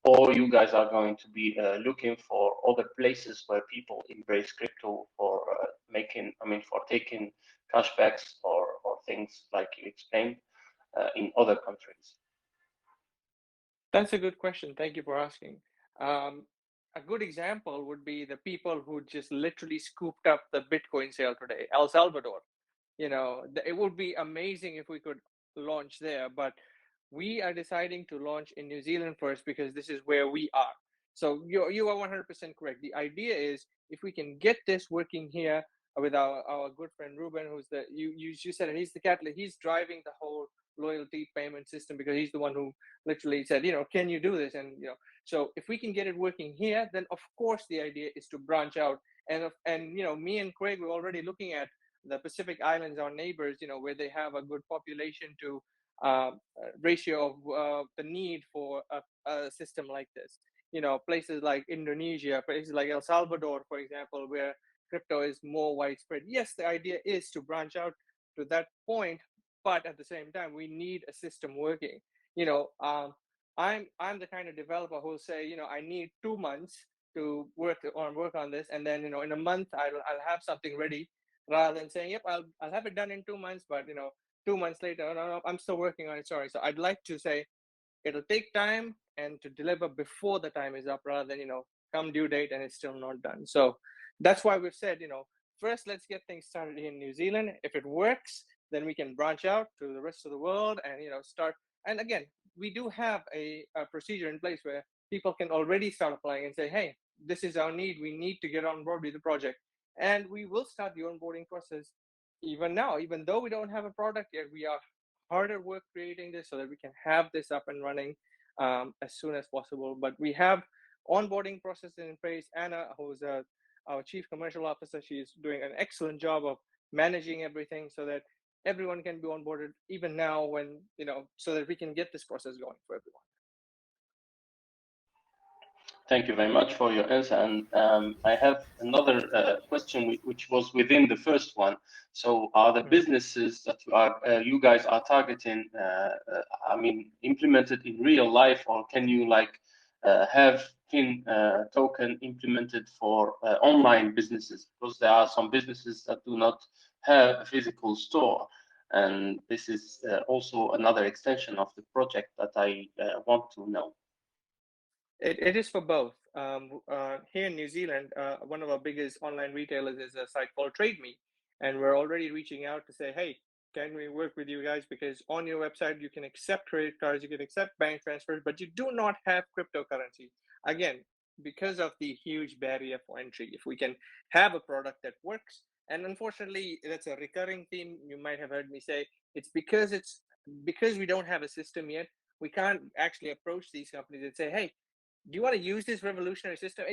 or you guys are going to be looking for other places where people embrace crypto for for taking cashbacks or things like you explained in other countries. That's a good question. Thank you for asking. A good example would be the people who just literally scooped up the Bitcoin sale today, El Salvador. It would be amazing if we could launch there, but we are deciding to launch in New Zealand first because this is where we are. So you are 100% correct. The idea is if we can get this working here with our good friend Ruben, who's you said it, he's the catalyst. He's driving the whole loyalty payment system because he's the one who literally said, can you do this? And so if we can get it working here, then of course the idea is to branch out. And me and Craig were already looking at the Pacific Islands, our neighbors, where they have a good population to ratio of the need for a system like this. Places like Indonesia, places like El Salvador, for example, where crypto is more widespread. Yes, the idea is to branch out to that point, but at the same time, we need a system working. I'm the kind of developer who'll say, I need 2 months to work on this, and then in a month I'll have something ready, rather than saying, yep, I'll have it done in 2 months, but 2 months later, no, I'm still working on it. Sorry. So I'd like to say it'll take time and to deliver before the time is up, rather than come due date and it's still not done. So that's why we've said, first let's get things started in New Zealand. If it works, then we can branch out to the rest of the world and start. And again, we do have a procedure in place where people can already start applying and say, hey, this is our need. We need to get on board with the project. And we will start the onboarding process even now. Even though we don't have a product yet, we are hard at work creating this so that we can have this up and running as soon as possible. But we have onboarding process in place. Anna, who's our chief commercial officer, she's doing an excellent job of managing everything so that everyone can be onboarded even now, when so that we can get this process going for everyone. Thank you very much for your answer. And I have another question which was within the first one. So are the businesses that you guys are targeting, implemented in real life, or can you have PIN token implemented for online businesses? Because there are some businesses that do not have a physical store. And this is also another extension of the project that I want to know. It is for both. Here in New Zealand, one of our biggest online retailers is a site called TradeMe, and we're already reaching out to say, hey, can we work with you guys? Because on your website, you can accept credit cards, you can accept bank transfers, but you do not have cryptocurrency. Again, because of the huge barrier for entry. If we can have a product that works, and unfortunately, that's a recurring theme you might have heard me say, it's because we don't have a system yet, we can't actually approach these companies and say, hey, do you want to use this revolutionary system?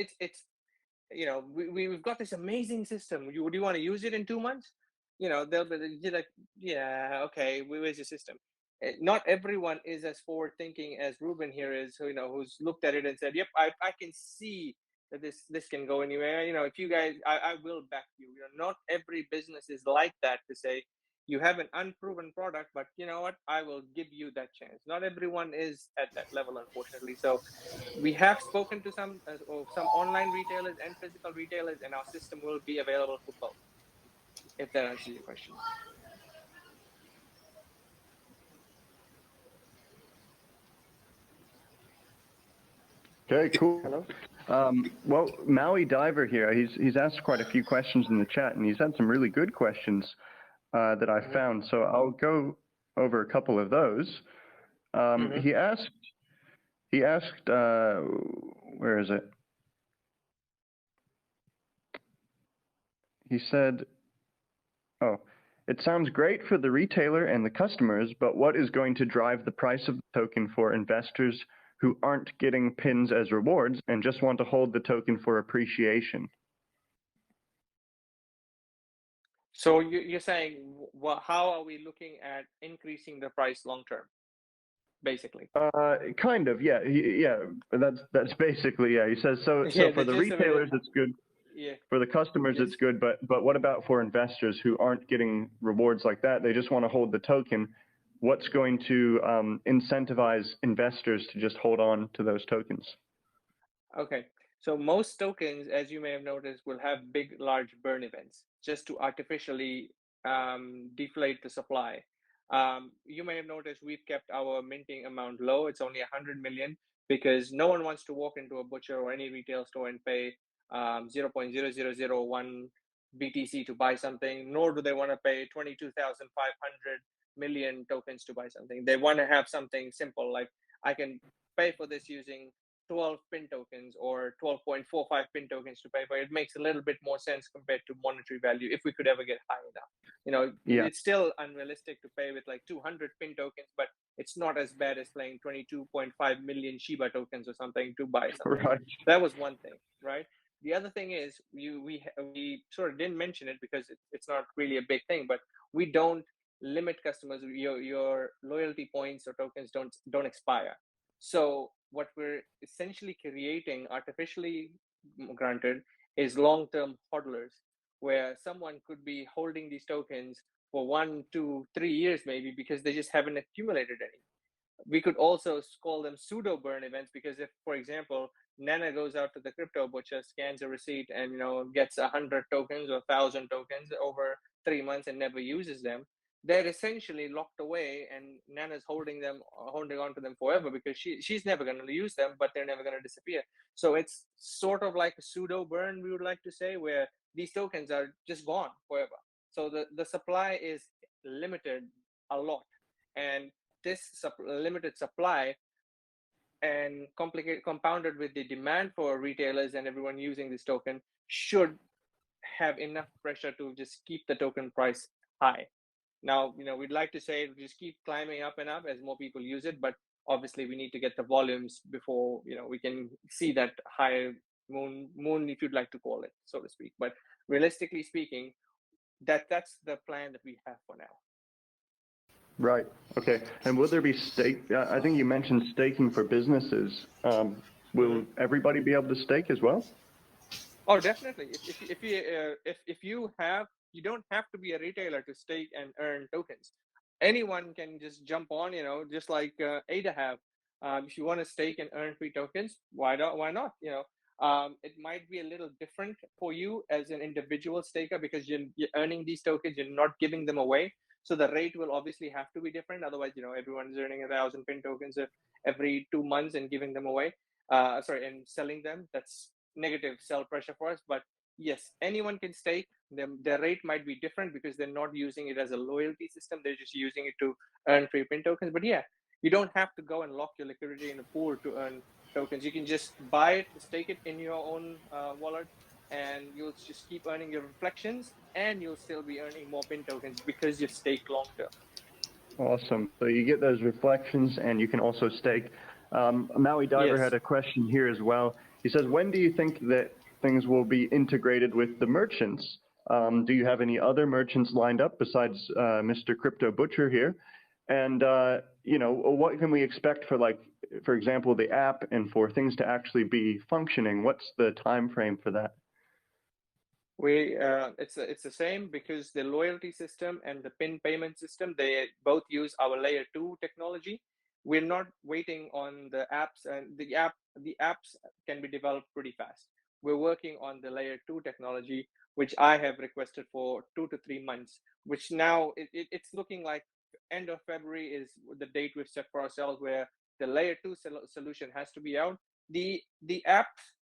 We've got this amazing system. Do you want to use it in 2 months? They'll be like, yeah, okay, where's your system? Not everyone is as forward thinking as Ruben here is, who's looked at it and said, yep, I can see that this can go anywhere. If you guys, I will back you. Not every business is like that to say you have an unproven product, but you know what? I will give you that chance. Not everyone is at that level, unfortunately. So we have spoken to some online retailers and physical retailers, and our system will be available for both. If that answers your question. Okay, cool. Hello. Well, Maui Diver here, he's asked quite a few questions in the chat, and he's had some really good questions that I found. So I'll go over a couple of those. He asked, where is it? He said, oh, it sounds great for the retailer and the customers, but what is going to drive the price of the token for investors who aren't getting pins as rewards and just want to hold the token for appreciation? So you're saying, well, how are we looking at increasing the price long term, basically? Kind of, yeah, yeah. That's basically, yeah. He says so. Yeah, So for the retailers, it's good. Yeah. For the customers, Yes. it's good. But what about for investors who aren't getting rewards like that? They just want to hold the token. What's going to incentivize investors to just hold on to those tokens? Okay. So most tokens, as you may have noticed, will have large burn events just to artificially deflate the supply. You may have noticed we've kept our minting amount low. It's only 100 million because no one wants to walk into a butcher or any retail store and pay 0.0001 BTC to buy something, nor do they want to pay 22,500 million tokens to buy something. They want to have something simple, like I can pay for this using 12 pin tokens or 12.45 pin tokens to pay for. It makes a little bit more sense compared to monetary value if we could ever get high enough. It's still unrealistic to pay with like 200 pin tokens, but it's not as bad as playing 22.5 million Shiba tokens or something to buy something. Right. That was one thing, right? The other thing is we sort of didn't mention it because it's not really a big thing, but we don't limit customers. Your loyalty points or tokens don't expire. So what we're essentially creating, artificially granted, is long-term hodlers, where someone could be holding these tokens for 1, 2, 3 years maybe because they just haven't accumulated any. We could also call them pseudo burn events because if, for example, Nana goes out to the crypto butcher, scans a receipt, and gets 100 tokens or 1,000 tokens over 3 months and never uses them, they're essentially locked away, and Nana's holding on to them forever because she's never going to use them, but they're never going to disappear. So it's sort of like a pseudo burn, we would like to say, where these tokens are just gone forever. So the supply is limited a lot, and this limited supply and compounded with the demand for retailers and everyone using this token should have enough pressure to just keep the token price high. Now, we'd like to say just keep climbing up and up as more people use it, but obviously we need to get the volumes before, we can see that high moon, if you'd like to call it, so to speak. But realistically speaking, that's the plan that we have for now. Right. Okay. And will there be stake? I think you mentioned staking for businesses. Will everybody be able to stake as well? Oh, definitely. If you don't have to be a retailer to stake and earn tokens. Anyone can just jump on, just like Ada have. If you want to stake and earn free tokens, why not? It might be a little different for you as an individual staker because you're earning these tokens, you're not giving them away. So the rate will obviously have to be different. Otherwise, everyone's earning 1,000 pin tokens every 2 months and giving them away. And selling them. That's negative sell pressure for us. But yes, anyone can stake. Their rate might be different because they're not using it as a loyalty system. They're just using it to earn free pin tokens. But yeah, you don't have to go and lock your liquidity in a pool to earn tokens. You can just buy it, stake it in your own wallet, and you'll just keep earning your reflections, and you'll still be earning more pin tokens because you've staked long term. Awesome. So you get those reflections, and you can also stake. Maui Diver had a question here as well. He says, when do you think that things will be integrated with the merchants? Do you have any other merchants lined up besides Mr. Crypto Butcher here? And what can we expect for, like, for example, the app, and for things to actually be functioning? What's the time frame for that? It's the same, because the loyalty system and the PIN payment system, they both use our layer 2 technology. We're not waiting on the apps, and the apps can be developed pretty fast. We're working on the layer 2 technology, which I have requested for 2 to 3 months, which now it's looking like end of February is the date we've set for ourselves, where the layer 2 solution has to be out. The apps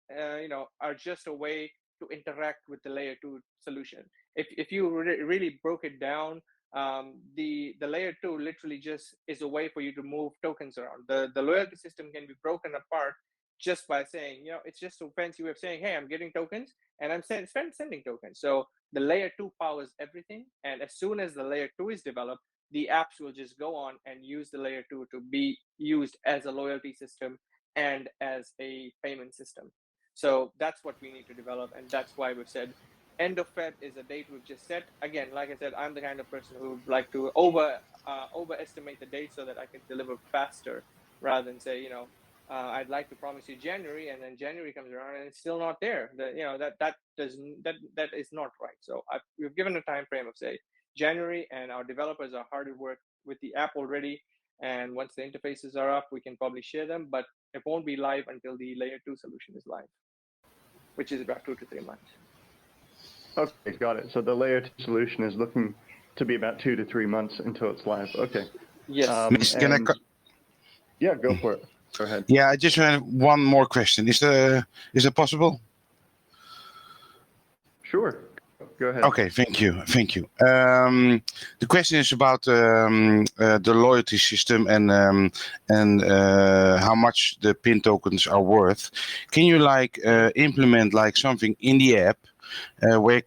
are just a way to interact with the layer 2 solution. If you really broke it down, the layer 2 literally just is a way for you to move tokens around. The loyalty system can be broken apart just by saying, it's just a fancy way of saying, hey, I'm getting tokens and I'm sending tokens. So the layer 2 powers everything, and as soon as the layer 2 is developed, the apps will just go on and use the layer 2 to be used as a loyalty system and as a payment system. So that's what we need to develop, and that's why we've said end of Feb is a date we've just set. Again, like I said, I'm the kind of person who would like to overestimate the date so that I can deliver faster, rather than say, I'd like to promise you January, and then January comes around and it's still not there. That is not right. So we've given a time frame of, say, January, and our developers are hard at work with the app already. And once the interfaces are up, we can probably share them, but it won't be live until the layer 2 solution is live, which is about 2 to 3 months. Okay, got it. So the layer 2 solution is looking to be about 2 to 3 months until it's live. Okay. Yes. Yeah, go for it. Go ahead. Yeah, I just have one more question. Is it possible? Sure. Go ahead. Okay, thank you. The question is about the loyalty system and how much the PIN tokens are worth. Can you implement something in the app where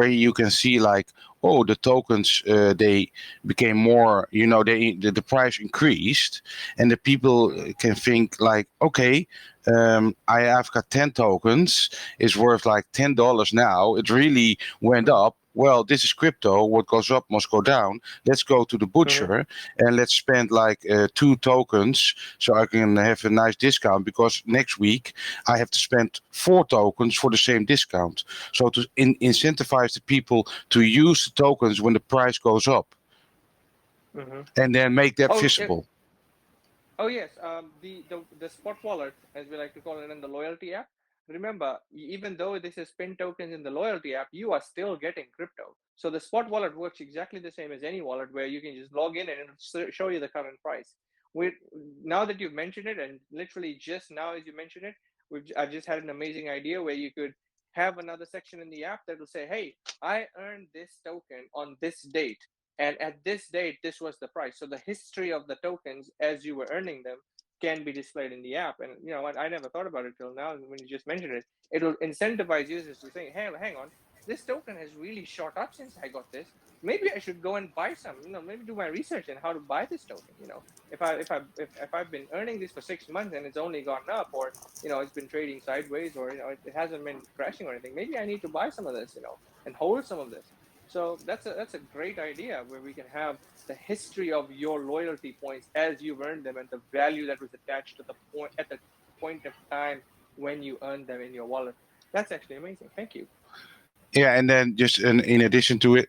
you can see the tokens they became more, the price increased, and the people can think okay, I've got 10 tokens, it's worth $10 now, it really went up. Well, this is crypto. What goes up must go down. Let's go to the butcher and let's spend 2 tokens so I can have a nice discount, because next week I have to spend 4 tokens for the same discount. So to incentivize the people to use the tokens when the price goes up, and then make that visible. Oh yes, the spot wallet, as we like to call it, in the loyalty app. Remember, even though this is PIN tokens in the loyalty app, you are still getting crypto. So the spot wallet works exactly the same as any wallet, where you can just log in and it'll show you the current price. Now that you've mentioned it, and literally just now as you mentioned it, I've just had an amazing idea where you could have another section in the app that will say, hey, I earned this token on this date, and at this date this was the price. So the history of the tokens as you were earning them can be displayed in the app. And I never thought about it till now. When you just mentioned it, it'll incentivize users to say, hey, hang on, this token has really shot up since I got this. Maybe I should go and buy some, maybe do my research on how to buy this token. If I've been earning this for 6 months and it's only gone up, or it's been trading sideways, or it hasn't been crashing or anything, maybe I need to buy some of this, and hold some of this. So that's a great idea, where we can have the history of your loyalty points as you've earned them, and the value that was attached to the point at the point of time when you earned them in your wallet. That's actually amazing. Thank you. Yeah, and then just in addition to it,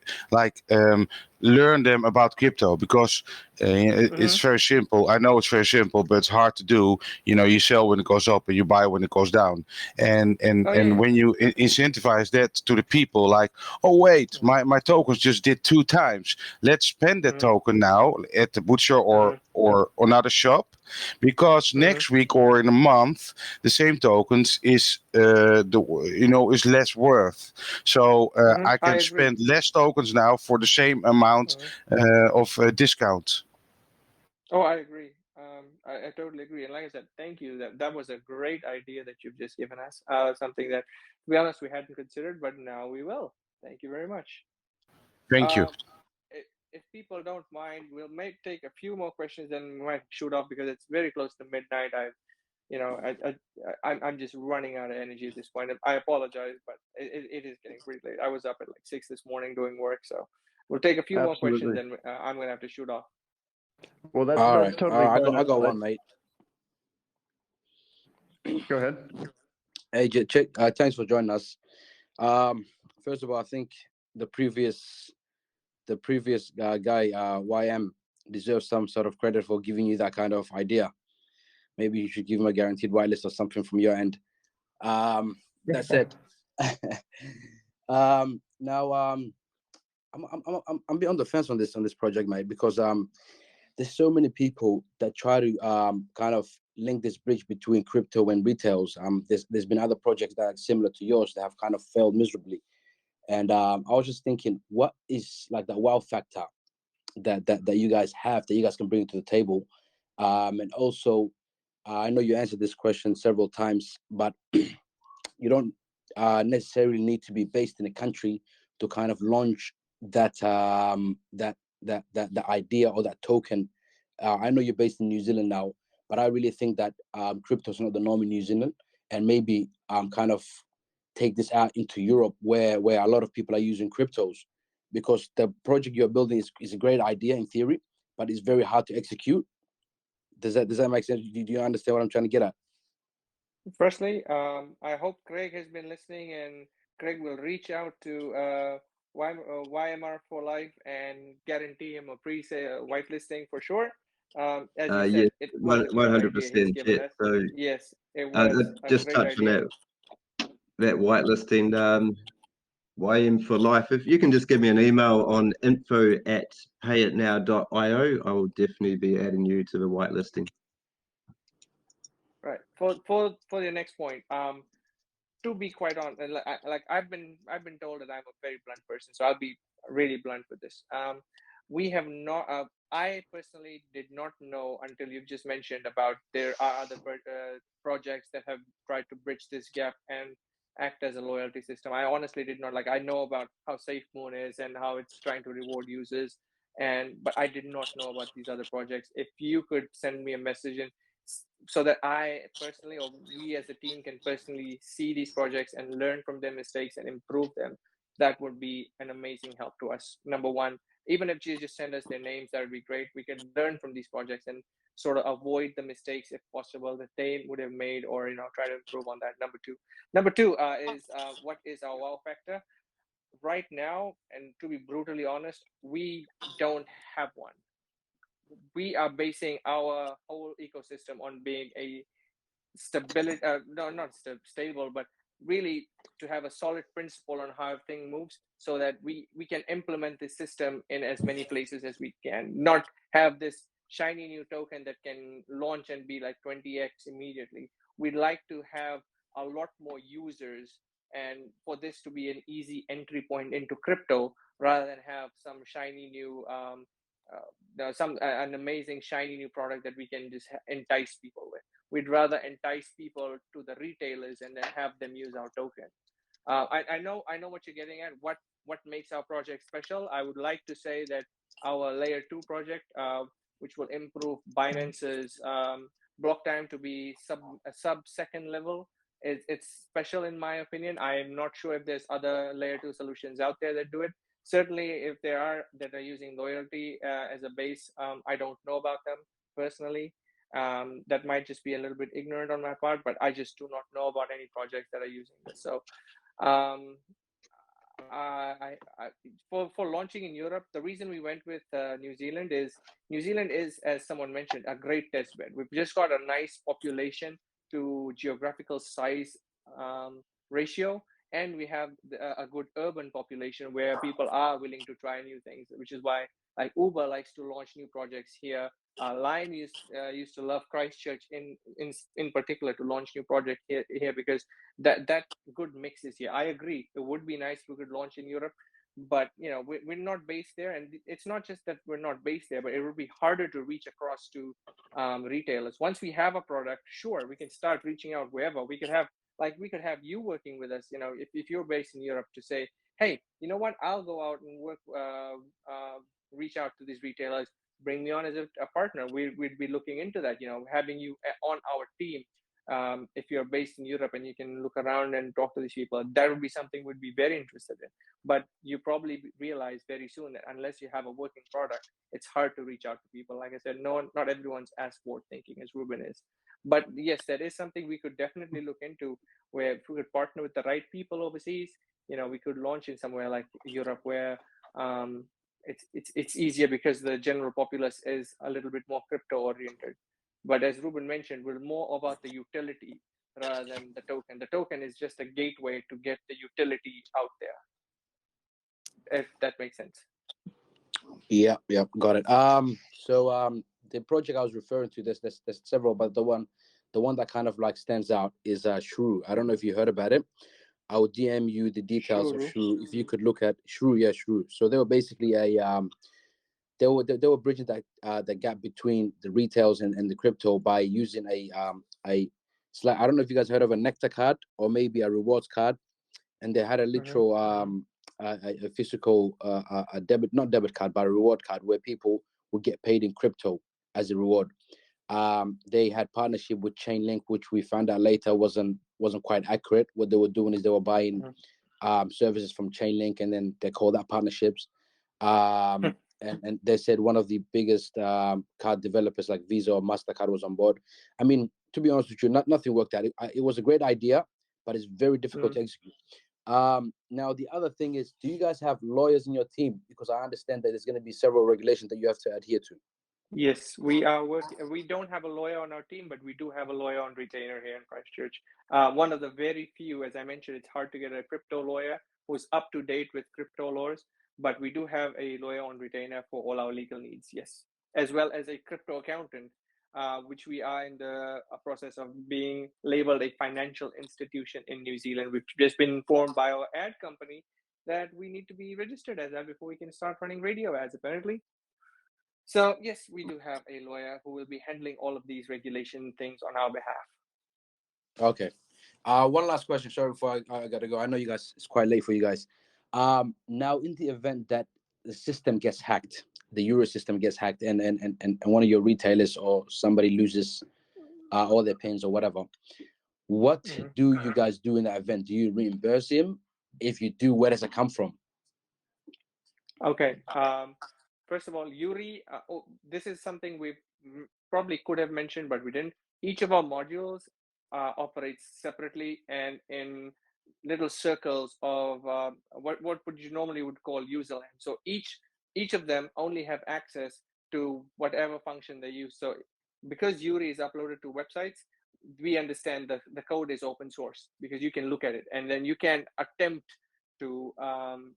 learn them about crypto, because it's very simple. I know it's very simple, but it's hard to do. You sell when it goes up and you buy when it goes down. And when you incentivize that to the people, oh wait, my tokens just did 2 times. Let's spend that token now at the butcher or another shop, because next week or in a month the same tokens is is less worth. So I can spend less tokens now for the same amount of discount. Oh, I agree. I totally agree. And like I said, thank you. That was a great idea that you've just given us. Something that, to be honest, we hadn't considered, but now we will. Thank you very much. Thank you. If people don't mind, we'll take a few more questions, and we might shoot off because it's very close to midnight. I'm just running out of energy at this point. I apologize, but it is getting pretty late. I was up at 6 this morning doing work, so we'll take a few more questions, and I'm gonna have to shoot off. Well, that's All that's right. totally I fine. got one, mate. Go ahead. Hey, Chick, thanks for joining us. First of all, I think the previous guy, YM, deserves some sort of credit for giving you that kind of idea. Maybe you should give him a guaranteed whitelist or something from your end. That said, now I'm a bit on the fence on this project, mate, because there's so many people that try to kind of link this bridge between crypto and retails. There's been other projects that are similar to yours that have kind of failed miserably. And I was just thinking, what is like the wow factor that you guys have that you guys can bring to the table? And also, I know you answered this question several times, but you don't necessarily need to be based in a country to kind of launch that the idea or that token. I know you're based in New Zealand now, but I really think that crypto is not the norm in New Zealand, and maybe kind of take this out into Europe where a lot of people are using cryptos, because the project you're building is a great idea in theory, but it's very hard to execute. Does that make sense? Do you understand what I'm trying to get at? Firstly, I hope Craig has been listening, and Craig will reach out to YMR for Life and guarantee him a pre-sale whitelisting for sure. As you Yes, said, it was a great idea he's 100%. given Yeah. us. So Yes, it was a just great touch on idea. that whitelisting. YM for life. If you can just give me an email on info@payitnow.io, I will definitely be adding you to the whitelisting. Right. For your next point, to be quite honest, like I've been told that I'm a very blunt person, so I'll be really blunt with this. We have not. I personally did not know until you've just mentioned about there are other projects that have tried to bridge this gap and act as a loyalty system. I honestly did not. Like, I know about how SafeMoon is and how it's trying to reward users, but I did not know about these other projects. If you could send me a message and so that I personally, or we as a team, can personally see these projects and learn from their mistakes and improve them, that would be an amazing help to us. Number one, even if you just send us their names, that would be great. We can learn from these projects and sort of avoid the mistakes, if possible, that they would have made, or try to improve on that. Number two is what is our wow factor right now? And to be brutally honest, we don't have one. We are basing our whole ecosystem on being a stability, no, not stable, but really to have a solid principle on how thing moves, so that we can implement this system in as many places as we can, not have this shiny new token that can launch and be like 20x immediately. We'd like to have a lot more users, and for this to be an easy entry point into crypto, rather than have some shiny new an amazing shiny new product that we can just entice people with. We'd rather entice people to the retailers and then have them use our token. I know what you're getting at. What makes our project special? I would like to say that our layer 2 project, which will improve Binance's block time to be sub second level, it's special in my opinion. I am not sure if there's other layer 2 solutions out there that do it. Certainly, if there are that are using loyalty as a base, I don't know about them personally. That might just be a little bit ignorant on my part, but I just do not know about any projects that are using this. So, um, for launching in Europe, the reason we went with New Zealand is, as someone mentioned, a great test bed. We've just got a nice population to geographical size ratio, and we have a good urban population where people are willing to try new things, which is why like Uber likes to launch new projects here. Lime used to love Christchurch in particular to launch new project here because that good mix is here. I agree. It would be nice if we could launch in Europe, but we're not based there, and it's not just that we're not based there, but it would be harder to reach across to retailers. Once we have a product, sure, we can start reaching out wherever. We could have you working with us. If you're based in Europe, to say, hey, you know what? I'll go out and work, reach out to these retailers. Bring me on as a partner. We'd be looking into that. Having you on our team. if you're based in Europe and you can look around and talk to these people, that would be something we'd be very interested in. But you probably realize very soon that unless you have a working product, it's hard to reach out to people. Like I said, not everyone's as forward thinking as Ruben is. But yes, that is something we could definitely look into, where if we could partner with the right people overseas, we could launch in somewhere like Europe where it's easier because the general populace is a little bit more crypto oriented. But as Ruben mentioned, we're more about the utility rather than the token. The token is just a gateway to get the utility out there, if that makes sense. Yeah, got it. So the project I was referring to, there's several, but the one that kind of like stands out is Shrew. I don't know if you heard about it. I will DM you the details of Shrew. If you could look at Shrew, Shrew. So they were basically they were bridging that the gap between the retails and the crypto by using I don't know if you guys heard of a Nectar card or maybe a rewards card, and they had a literal a physical a debit, not debit card, but a reward card where people would get paid in crypto as a reward. They had partnership with Chainlink, which we found out later wasn't quite accurate. What they were doing is they were buying services from Chainlink, and then they call that partnerships. And they said one of the biggest card developers like Visa or MasterCard was on board. I mean, to be honest with you, nothing worked out. It was a great idea, but it's very difficult to execute. Now, the other thing is, do you guys have lawyers in your team? Because I understand that there's going to be several regulations that you have to adhere to. Yes, we are working. We don't have a lawyer on our team, but we do have a lawyer on retainer here in Christchurch. One of the very few, as I mentioned, it's hard to get a crypto lawyer who's up to date with crypto laws, but we do have a lawyer on retainer for all our legal needs, yes, as well as a crypto accountant, which we are in the process of being labeled a financial institution in New Zealand. We've just been informed by our ad company that we need to be registered as that before we can start running radio ads, apparently. So yes, we do have a lawyer who will be handling all of these regulation things on our behalf. Okay. One last question. Sorry, before I gotta go. I know you guys, it's quite late for you guys. Now in the event that the system gets hacked, the Euro system gets hacked, and one of your retailers or somebody loses all their pins or whatever, what do you guys do in that event? Do you reimburse him? If you do, where does it come from? Okay. First of all, Yuri, this is something we probably could have mentioned, but we didn't. Each of our modules operates separately and in little circles of what would you normally would call user land. So each of them only have access to whatever function they use. So because Yuri is uploaded to websites, we understand that the code is open source because you can look at it and then you can attempt to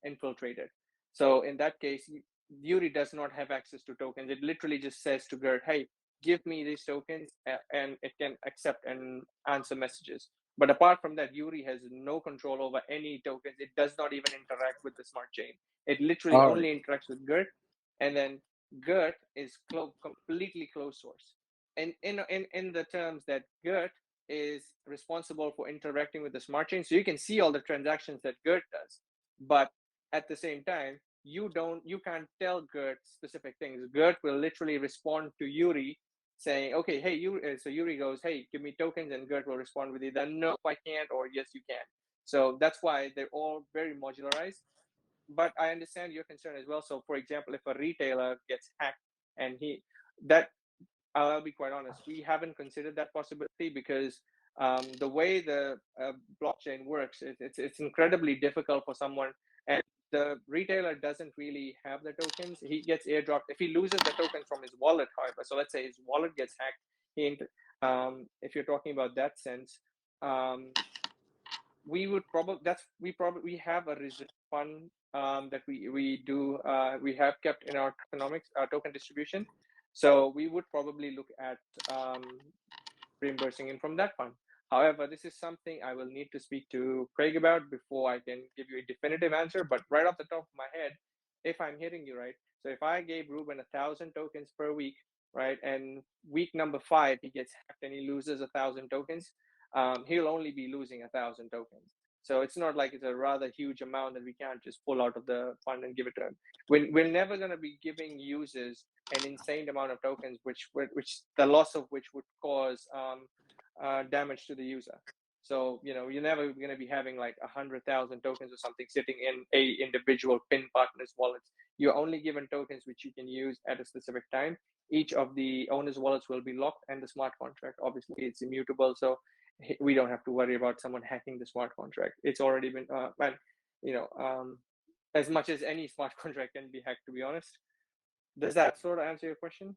infiltrate it. So in that case, Yuri does not have access to tokens. It literally just says to Gert, hey, give me these tokens, and it can accept and answer messages. But apart from that, Yuri has no control over any tokens. It does not even interact with the smart chain. It literally only interacts with Gert, and then Gert is completely closed source. And in the terms that Gert is responsible for interacting with the smart chain, so you can see all the transactions that Gert does, but at the same time, you can't tell Gert specific things. Gert will literally respond to Yuri saying, okay, hey, so Yuri goes, hey, give me tokens, and Gert will respond with either no, I can't, or yes, you can. So that's why they're all very modularized. But I understand your concern as well. So for example, if a retailer gets hacked and I'll be quite honest, we haven't considered that possibility because the way the blockchain works, it's incredibly difficult for someone, and the retailer doesn't really have the tokens. He gets airdropped. If he loses the tokens from his wallet, however, so let's say his wallet gets hacked, if you're talking about that sense, we have a reserve fund that we have kept in our token distribution. So we would probably look at reimbursing him from that fund. However, this is something I will need to speak to Craig about before I can give you a definitive answer. But right off the top of my head, if I'm hearing you right, so if I gave Ruben 1,000 tokens per week, right, and week number 5 he gets hacked and he loses 1,000 tokens, he'll only be losing 1,000 tokens. So it's not like it's a rather huge amount that we can't just pull out of the fund and give it to him. We're never going to be giving users an insane amount of tokens, which the loss of which would cause damage to the user. So, you're never going to be having like 100,000 tokens or something sitting in a individual PIN partner's wallets. You're only given tokens which you can use at a specific time. Each of the owner's wallets will be locked, and the smart contract, obviously, it's immutable. So we don't have to worry about someone hacking the smart contract. It's already been, as much as any smart contract can be hacked, to be honest. Does that sort of answer your question?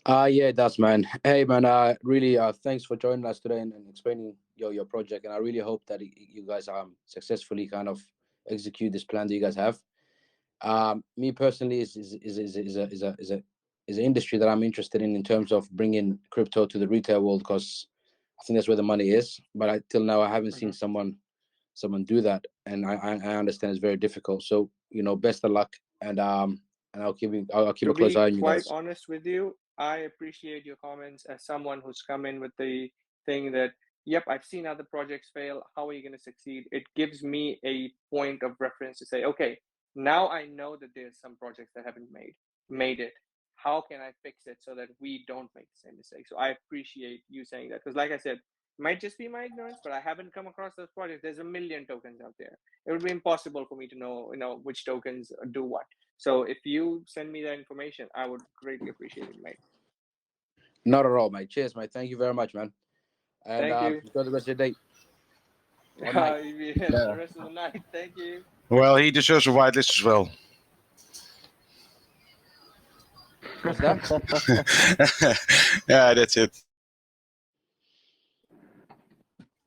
Yeah, it does, man. Hey, man, really, thanks for joining us today and explaining your project. And I really hope that you guys successfully kind of execute this plan that you guys have. Me personally is an industry that I'm interested in terms of bringing crypto to the retail world, because I think that's where the money is. But till now, I haven't seen someone do that, and I understand it's very difficult. So best of luck, and I'll keep a close eye on you guys. To be quite honest with you, I appreciate your comments as someone who's come in with the thing that, yep, I've seen other projects fail. How are you going to succeed? It gives me a point of reference to say, okay, now I know that there's some projects that haven't made it. How can I fix it so that we don't make the same mistake? So I appreciate you saying that, because like I said, it might just be my ignorance, but I haven't come across those projects. There's a million tokens out there. It would be impossible for me to know, which tokens do what. So if you send me that information, I would greatly appreciate it, mate. Not at all, mate. Cheers, mate. Thank you very much, man. And Thank you. enjoy the rest of your day. The rest of the night. Thank you. Well, he deserves a whitelist as well. What's that? Yeah, that's it.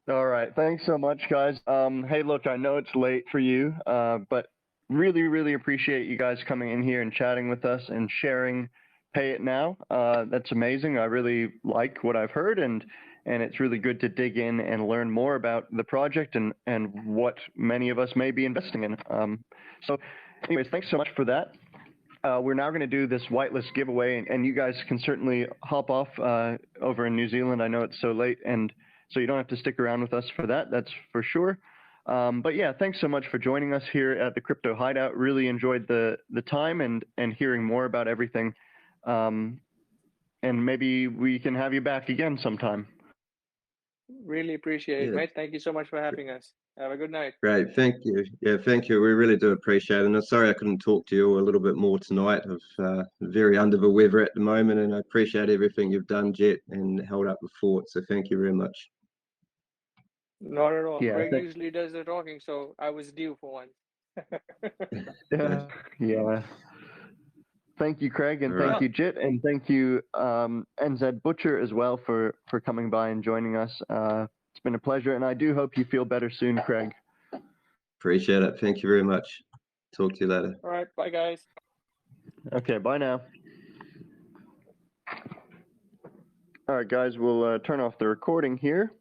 All right. Thanks so much, guys. Hey, look, I know it's late for you, but really, really appreciate you guys coming in here and chatting with us and sharing Pay It Now. That's amazing. I really like what I've heard, and it's really good to dig in and learn more about the project and what many of us may be investing in. So anyways, thanks so much for that. We're now going to do this whitelist giveaway, and you guys can certainly hop off over in New Zealand. I know it's so late, and so you don't have to stick around with us for that. That's for sure. But yeah, thanks so much for joining us here at the Crypto Hideout. Really enjoyed the time and hearing more about everything. And maybe we can have you back again sometime. Really appreciate it, mate. Thank you so much for having us. Have a good night. Great, thank you. Yeah, thank you. We really do appreciate it. And I'm sorry I couldn't talk to you a little bit more tonight. I'm very under the weather at the moment, and I appreciate everything you've done, Jet, and held up the fort. So thank you very much. Not at all. Yeah, Greg usually does the talking, so I was due for one. Yeah. Thank you, Craig, and thank you, Jit, and thank you, NZ Butcher as well for coming by and joining us. It's been a pleasure, and I do hope you feel better soon, Craig. Appreciate it. Thank you very much. Talk to you later. All right. Bye, guys. Okay, bye now. All right, guys, we'll turn off the recording here.